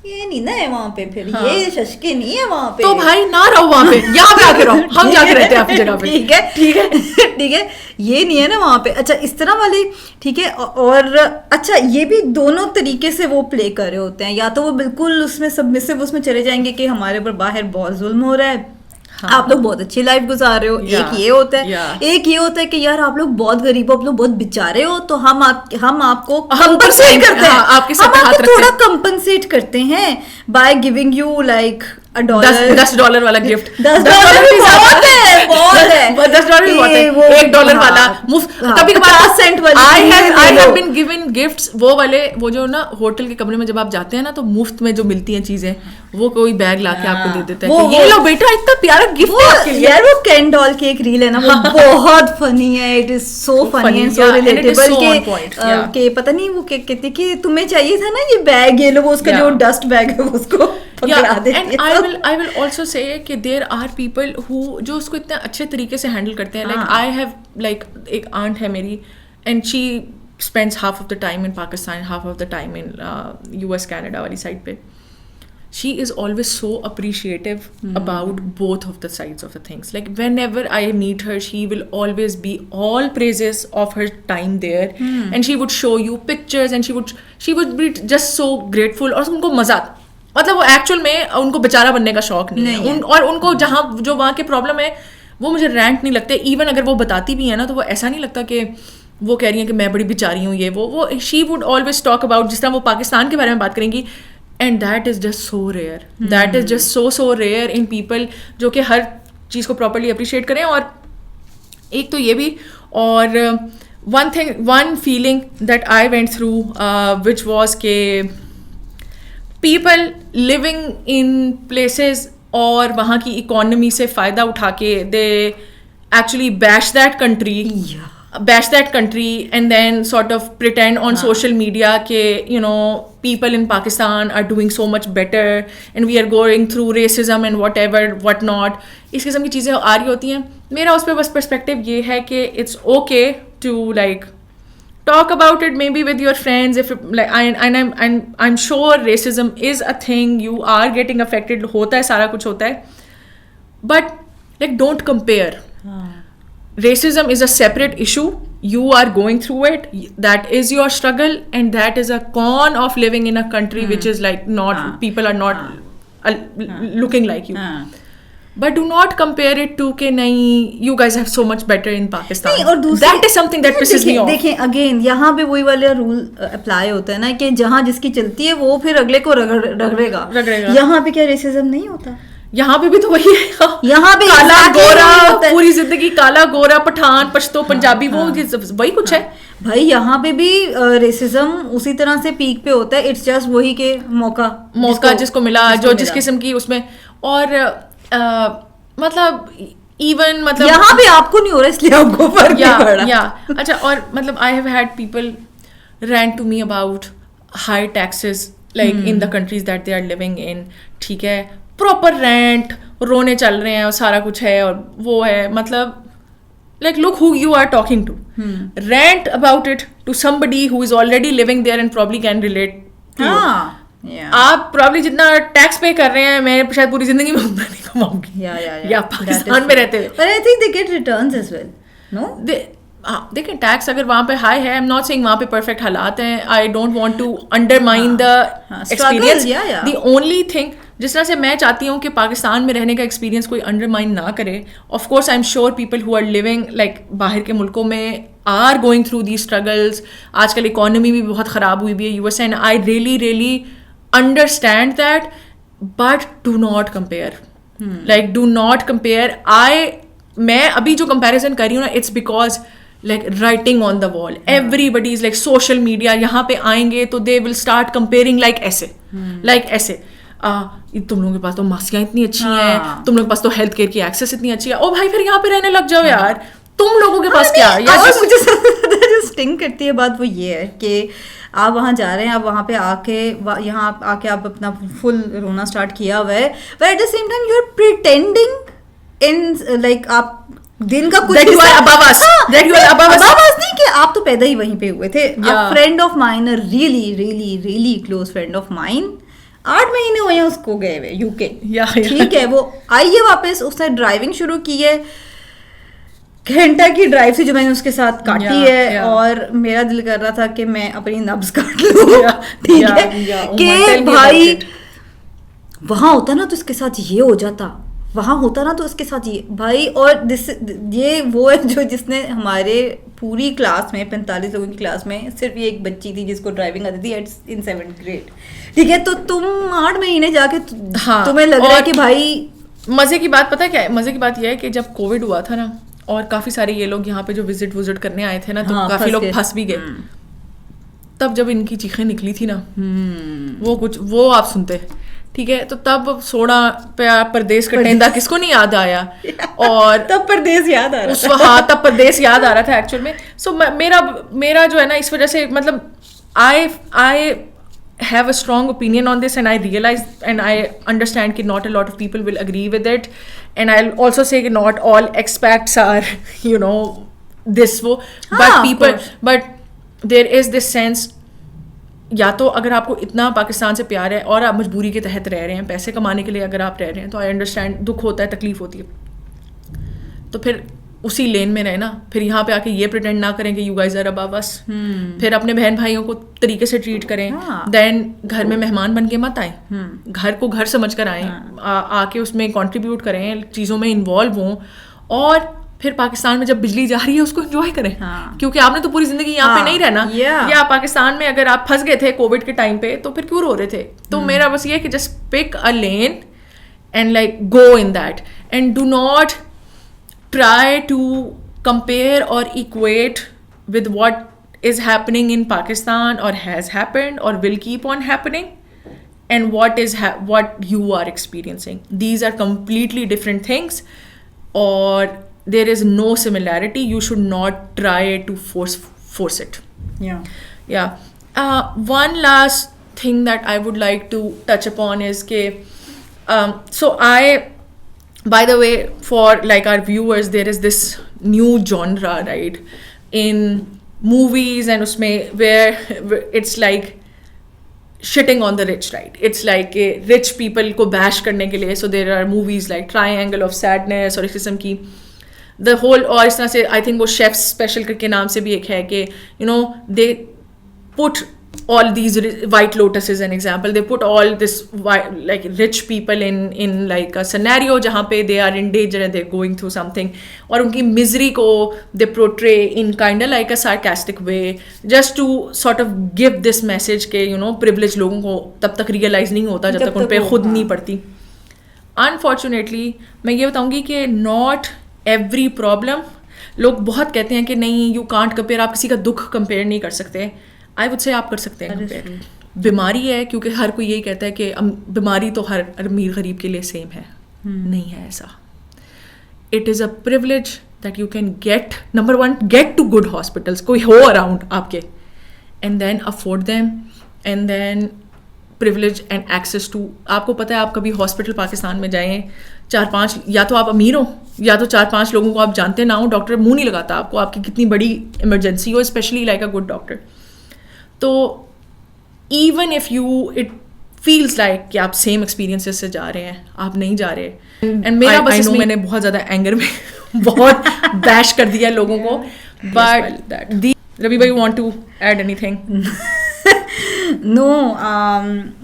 یہ نہیں نا ہے وہاں پہ, پھر یہ ششکے نہیں ہے وہاں پہ, تو بھائی نہ رہو وہاں پہ, یہاں پہ آ کے رہو, ہم جا کے رہتے ہیں آپ کی جگہ پہ, ٹھیک ہے, ٹھیک ہے, ٹھیک ہے, یہ نہیں ہے نا وہاں پہ. اچھا اس طرح والی, ٹھیک ہے. اور اچھا یہ بھی دونوں طریقے سے وہ پلے کر رہے ہوتے ہیں, یا تو وہ بالکل اس میں سبمسو اس میں چلے جائیں گے کہ ہمارے اوپر باہر بہت ظلم ہو رہا ہے, آپ لوگ بہت اچھی لائف گزار رہے ہو. ایک یہ ہوتا ہے, ایک یہ ہوتا ہے کہ یار آپ لوگ بہت غریب ہو, آپ لوگ بہت بیچارے ہو, تو ہم آپ کو کمپنسیٹ کرتے ہیں, آپ کے ساتھ تھوڑا کمپنسیٹ کرتے ہیں بائی گیونگ یو لائک $10 والا گفٹ. $10 $1 والا مفت, کبھی کبھار آئی ہیو بین گیون گفٹس, وہ والے وہ جو نا ہوٹل کے کمرے میں جب آپ جاتے ہیں نا تو مفت میں جو ملتی ہیں چیزیں, وہ کوئی بیگ لا کے آپ کو دے دیتا ہے, یہ لو بیٹا اتنا پیارا گفٹ ہے آپ کے لیے. یار وہ کین ڈال کی ایک ریل ہے نا, وہ بہت فنی ہے, اٹ از سو فنی اینڈ سو ریلیٹیبل کہ پتہ نہیں وہ کہتے کہ تمہیں چاہیے تھا نا یہ بیگ, یہ لو, وہ اس کا جو ڈسٹ بیگ ہے اس کو پکڑا دیتی ہے. I will also say کہ there are people who جو اس کو اتنے اچھے طریقے سے ہینڈل کرتے ہیں. Like I have like ایک آنٹ ہے میری, and she spends half of the time in Pakistan, half of the time in US Canada والی side پہ. She is always so appreciative about both of the sides of the things. Like whenever I meet her, she will always be all praises of her time there, and she would show you pictures, and she would be just so grateful. اور ان کو مزہ آتا, مطلب وہ actual میں ان کو بیچارہ بننے کا شوق نہیں ہے, اور ان کو جہاں جو وہاں کے پرابلم ہے وہ مجھے رینٹ نہیں لگتے. ایون اگر وہ بتاتی بھی ہیں نا تو وہ ایسا نہیں لگتا کہ وہ کہہ رہی ہیں کہ میں بڑی بیچاری ہوں, یہ وہ she would always talk about, جس طرح وہ پاکستان کے بارے میں بات کریں گی. And that is just so rare, that is just so rare in people جو کہ ہر چیز کو پراپرلی اپریشیٹ کریں. اور ایک تو یہ بھی, اور one feeling that I went through which was کہ پیپل لیونگ ان پلیسز اور وہاں کی اکانومی سے فائدہ اٹھا کے they actually bash that country and then sort of pretend on social media کہ you know people in Pakistan are doing so much better and we are going through racism and whatever what not. اس قسم کی چیزیں آ رہی ہوتی ہیں. میرا اس پہ بس پرسپیکٹیو یہ ہے کہ it's okay to like talk about it maybe with your friends, if like I'm sure racism is a thing, you are getting affected, hota hai, sara kuch hota hai, but like don't compare. Racism is a separate issue. You are going through it. That is your struggle, and that is a con of living in a country which is like not people are not looking like you. But do not compare it to کہ نہیں you guys have so much better in Pakistan. That is something that pisses me off. دیکھیں again یہاں پہ وہی والا rule apply ہوتا ہے نا کہ جہاں جس کی چلتی ہے وہ پھر اگلے کو رگڑے گا. یہاں پہ کیا ریسزم نہیں ہوتا؟ یہاں پہ بھی تو وہی ہے. یہاں پہ کالا گورا پوری زندگی کالا گورا پٹھان پشتو پنجابی وہ وہی کچھ ہے بھائی. یہاں پہ بھی ریسزم اسی طرح سے پیک پہ ہوتا ہے. اٹس جسٹ وہی کہ موقع جس کو ملا جو جس قسم کی اس میں. اور مطلب ایون مطلب یہاں پہ آپ کو نہیں ہو رہا اس لیے آپ کو فرق نہیں پڑ رہا. اچھا اور مطلب I have had people rant to me about high taxes like in the countries that they are living in. ٹھیک ہے پراپر رینٹ رونے چل رہے ہیں اور سارا کچھ ہے اور وہ ہے مطلب like look who you are talking to. Rant about it to somebody who is already living there and probably can relate to you. آپ پرابلی جتنا ٹیکس پے کر رہے ہیں میں شاید پوری زندگی میں اتنا نہیں کماؤں گی یا پاکستان میں رہتے ہوئے. But I think they get returns as well. No? دیکھیں ٹیکس اگر وہاں پہ ہائی ہے, I'm not saying وہاں پہ پرفیکٹ حالات ہیں, I don't want to undermine the experience. The only thing جس طرح سے میں چاہتی ہوں کہ پاکستان میں رہنے کا ایکسپیرینس کوئی انڈرمائن نہ کرے. Of course I am sure people who are living like باہر کے ملکوں میں are going through the struggles. آج کل اکانومی بھی بہت خراب ہوئی بھی ہے U S and I really understand that, but do not compare. Like do not compare. میں ابھی جو comparison کر رہی ہوں نا, it's because like writing on the wall. Everybody is like social media یہاں پہ آئیں گے تو they will start comparing like ایسے تم لوگوں کے پاس تو ماسکیاں اتنی اچھی ہیں, تم لوگوں کے پاس تو ہیلتھ کیئر کی ایکسیس اتنی اچھی ہے. او بھائی پھر یہاں پہ رہنے لگ جاؤ یار, تم لوگوں کے پاس کیا. مجھے جو اسٹنگ کرتی ہے بات وہ یہ ہے کہ آپ وہاں جا رہے ہیں, آپ وہاں پہ آ کے یہاں آ کے آپ اپنا فل رونا اسٹارٹ کیا ہوا ہے, but at the same time you are pretending in like آپ دن کا کچھ نہیں کہ آپ تو پیدا ہی وہیں پہ ہوئے تھے. Friend of mine, really really really close friend of mine, 8 مہینے ہوئے ہیں اس کو گئے ہوئے یو کے. ٹھیک ہے وہ آئی ہے واپس, اس نے ڈرائیونگ شروع کی ہے, گھنٹہ کی ڈرائیو سے جو میں نے اس کے ساتھ کاٹی ہے, اور میرا دل کر رہا تھا کہ میں اپنی نبض کاٹ لوں. ٹھیک ہے کہ بھائی وہاں ہوتا نا تو اس کے ساتھ یہ ہو جاتا, وہاں ہوتا نا تو اس کے ساتھ یہ بھائی. اور یہ وہ ہے جو جس نے ہمارے پوری کلاس میں 45 لوگوں کی کلاس میں صرف یہ ایک بچی تھی جس کو ڈرائیونگ آتی تھی ان 7th grade. ٹھیک ہے تو تم 8 مہینے جا کے تمہیں لگ رہا ہے کہ بھائی. مزے کی بات پتہ کیا ہے, مزے کی بات یہ ہے کہ جب کووڈ ہوا تھا نا اور کافی سارے یہ لوگ یہاں پہ جو وزٹ کرنے آئے تھے نا تو کافی لوگ پھنس بھی گئے. تب جب ان کی چیخیں نکلی تھی نا وہ آپ سنتے. ٹھیک ہے تو تب سوڑا پردیس کا ٹیندا کس کو نہیں یاد آیا, اور تب پردیس یاد آ رہا تھا. ہاں تب پردیس یاد آ رہا تھا ایکچوئل میں. سو میرا جو ہے نا اس وجہ سے مطلب I have a strong opinion on this, and I realize and I understand that not a lot of people will agree with it, and I'll also say that not all expats are this but there is this sense, یا تو اگر آپ کو اتنا پاکستان سے پیار ہے اور آپ مجبوری کے تحت رہ رہے ہیں, پیسے کمانے کے لیے اگر آپ رہ رہے ہیں تو آئی انڈرسٹینڈ, دکھ ہوتا ہے, تکلیف ہوتی ہے, تو پھر اسی لین میں رہے نا. پھر یہاں پہ آ کے یہ پریٹینڈ نہ کریں کہ یو گائز آر ابو اس. پھر اپنے بہن بھائیوں کو طریقے سے ٹریٹ کریں, دین گھر میں مہمان بن کے مت آئیں, گھر کو گھر سمجھ کر آئیں, آ کے اس میں کنٹریبیوٹ کریں, چیزوں میں انوالو ہوں, اور پھر پاکستان میں جب بجلی جا رہی ہے اس کو انجوائے کریں, کیونکہ آپ نے تو پوری زندگی یہاں پہ نہیں رہنا. یا پاکستان میں اگر آپ پھنس گئے تھے کووڈ کے ٹائم پہ تو پھر کیوں رو رہے تھے. تو میرا بس یہ ہے کہ just pick a lane and like go in that, and do not try to compare or equate with what is happening in Pakistan or has happened or will keep on happening and what you are experiencing. These are completely different things, or there is no similarity. You should not try to force it. One last thing that I would like to touch upon is by the way, for like our viewers, there is this new genre, right, in movies and usme where it's like shitting on the rich, right? It's like rich people کو bash کرنے کے لیے, so there are movies like Triangle of Sadness اور اس قسم کی the whole, اور اس طرح سے I think وہ Chef's Special کے نام سے بھی ایک ہے کہ you know they put all these White Lotus is an example, they put all this like rich people in like a scenario جہاں پہ they are in danger and they're going through something, اور ان کی misery کو they portray in kind of like a sarcastic way just to sort of give this message کہ you know privileged لوگوں کو تب تک realize نہیں ہوتا جب تک ان پہ خود نہیں پڑتی. Unfortunately میں یہ بتاؤں گی کہ not every problem, لوگ بہت کہتے ہیں کہ نہیں you can't compare, آپ کسی کا دکھ compare نہیں کر سکتے. آئی وڈ سے آپ کر سکتے ہیں. بیماری ہے کیونکہ ہر کوئی یہی کہتا ہے کہ بیماری تو ہر امیر غریب کے لیے سیم ہے. نہیں ہے ایسا. It is a privilege that you can get, number one get to good hospitals, کوئی ہو اراؤنڈ آپ کے, and then afford them, and then privilege and access to. آپ کو پتہ ہے آپ کبھی ہاسپٹل پاکستان میں جائیں 4-5, یا تو آپ امیر ہو یا تو 4-5 لوگوں کو آپ جانتے نہ ہو, ڈاکٹر منہ نہیں لگاتا آپ کو, آپ کی کتنی بڑی ایمرجنسی ہو, especially like a good doctor. تو even if you it feels like کہ آپ سیم ایکسپیرینسز سے جا رہے ہیں, آپ نہیں جا رہے. اینڈ میرا بس میں نے بہت زیادہ اینگر میں بہت بیش کر دیا لوگوں کو. But Rabiba you want to add anything? No,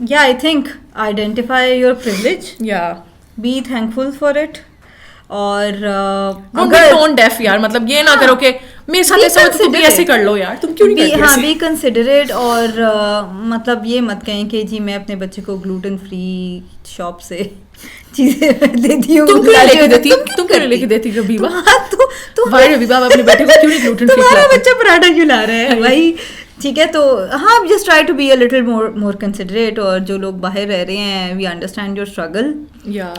yeah, I think identify your privilege. Yeah. Be thankful for it. اور ٹون ڈیف یار, مطلب یہ نہ کرو کہ میرے ساتھ ایسا ہو تو بھی ایسے کر لو یار, تم کیوں نہیں کرتے. ہاں, بی کنسیڈریٹ. اور مطلب یہ مت کہیں کہ جی میں اپنے بچے کو گلوٹن فری شاپ سے چیزیں دیتی ہوں. تم کیوں لے کے دیتی ربیبہ؟ ربیبہ اپنے بیٹے کو کیوں نہیں گلوٹن فری؟ تمہارا بچہ پراٹھا کیوں لا رہا ہے بھائی؟ ٹھیک ہے, تو ہاں just try to be a little more considerate. اور جو لوگ باہر رہ رہے ہیں, وی انڈرسٹینڈ یور اسٹرگل.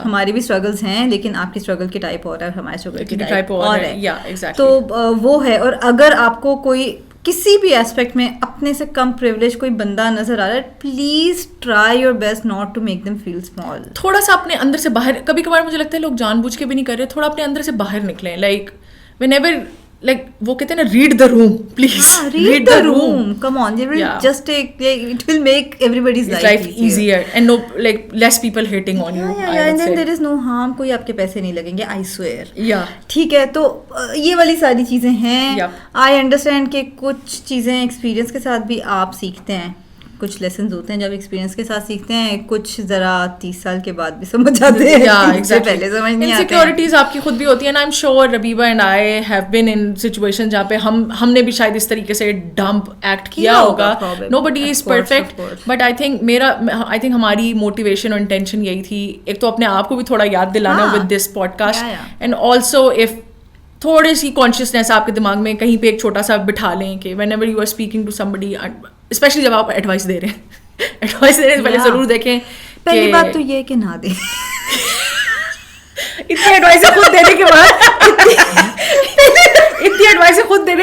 ہماری بھی اسٹرگلس ہیں, لیکن آپ کی اسٹرگل کی ٹائپ اور ہے, ہمارے اسٹرگل کی ٹائپ اور ہے. تو وہ ہے. اور اگر آپ کو کوئی کسی بھی ایسپیکٹ میں اپنے سے کم پریولیج کوئی بندہ نظر آ رہا ہے, please try your best not to make them feel small. تھوڑا سا اپنے اندر سے باہر, کبھی کبھار مجھے لگتا ہے لوگ جان بوجھ کے بھی نہیں کر رہے, تھوڑا اپنے اندر سے باہر نکلیں. لائک whenever like وہ کہتے ہیں نا, read the room please. Read the room, come on, it will just take, it will make everybody's life easier and no like less people hating on you. Yeah, and then there is no harm, کوئی آپ کے پیسے نہیں لگیں گے, I swear. Yeah, ٹھیک ہے. تو یہ والی ساری چیزیں ہیں. I understand کہ کچھ چیزیں ایکسپیرینس کے ساتھ بھی آپ سیکھتے ہیں, کچھ لیسنز ہوتے ہیں جب ایکسپیرینس کے ساتھ سیکھتے ہیں, کچھ ذرا 30 سال کے بعد بھی سمجھ آتے ہیں, پہلے سمجھ نہیں آتے. انسیکیورٹیز آپ کی خود بھی ہوتی ہیں. I am sure Rabiba and I have been in situation جہاں پہ ہم نے بھی شاید اس طریقے سے ڈمپ ایکٹ کیا ہوگا. Nobody is perfect, but I think ہماری موٹیویشن اور انٹینشن یہی تھی, ایک تو اپنے آپ کو بھی تھوڑا یاد دلانا with this podcast, and also if تھوڑی سی کانشیسنیس آپ کے دماغ میں کہیں پہ ایک چھوٹا سا بٹھا لیں کہ whenever you are speaking to somebody, especially جب آپ ایڈوائس دے رہے ہیں, ایڈوائس دینے سے پہلے ضرور دیکھیں. پہلی بات تو یہ کہ نہ دیں. اتنی ایڈوائس خود دینے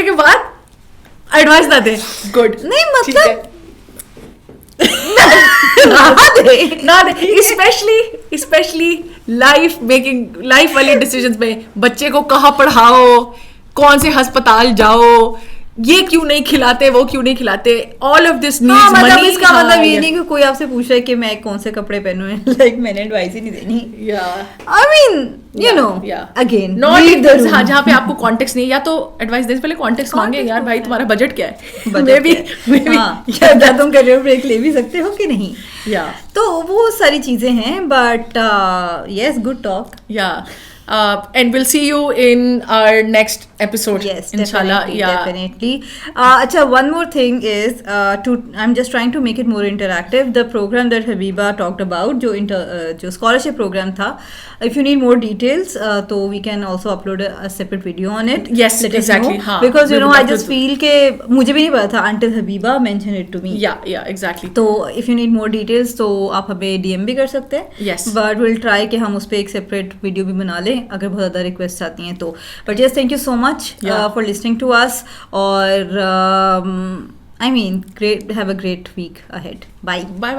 کے بعد ایڈوائس نہ دیں. گڈ نہیں, مطلب نہ دیں, اسپیشلی لائف والے ڈیسیژنس میں. بچے کو کہاں پڑھاؤ, کون سے ہسپتال جاؤ, یہ کیوں نہیں کھلاتے, وہ کیوں نہیں کھلاتے, آل آف دس نیڈز منی. اس کا مطلب یہ نہیں کہ کوئی آپ سے پوچھ رہا ہے کہ میں کون سے کپڑے پہنوں, لائک میں نے ایڈوائس ہی نہیں دینی. آئی مین یو نو اگین جہاں پہ آپ کو کانٹیکس نہیں, یا تو ایڈوائس دینے سے پہلے کانٹیکس مانگے, یار بھائی تمہارا بجٹ کیا ہے, تم کیریئر بریک لے بھی سکتے ہو کہ نہیں. تو وہ ساری چیزیں ہیں. But yes, good talk. And we'll see you in our next episode. Yes, inshallah. Definitely. Acha, one more thing is I'm just trying to make it more interactive. The program that Habiba talked about, jo scholarship program tha, if you need more details, so we can also upload a separate video on it. Yes, exactly. Because you know, I just feel ke mujhe bhi nahi pata tha until Habiba mentioned it to me. Yeah, exactly. So if you need more details, تو آپ ہمیں DM بھی کر سکتے ہیں. Yes. But we'll try کہ ہم اس پہ ایک separate video بھی بنا لیں اگر بہت زیادہ ریکویسٹ آتی ہیں تو. But yes, thank you so much for listening to us. اور I mean, great, have a great week ahead. Bye. Bye.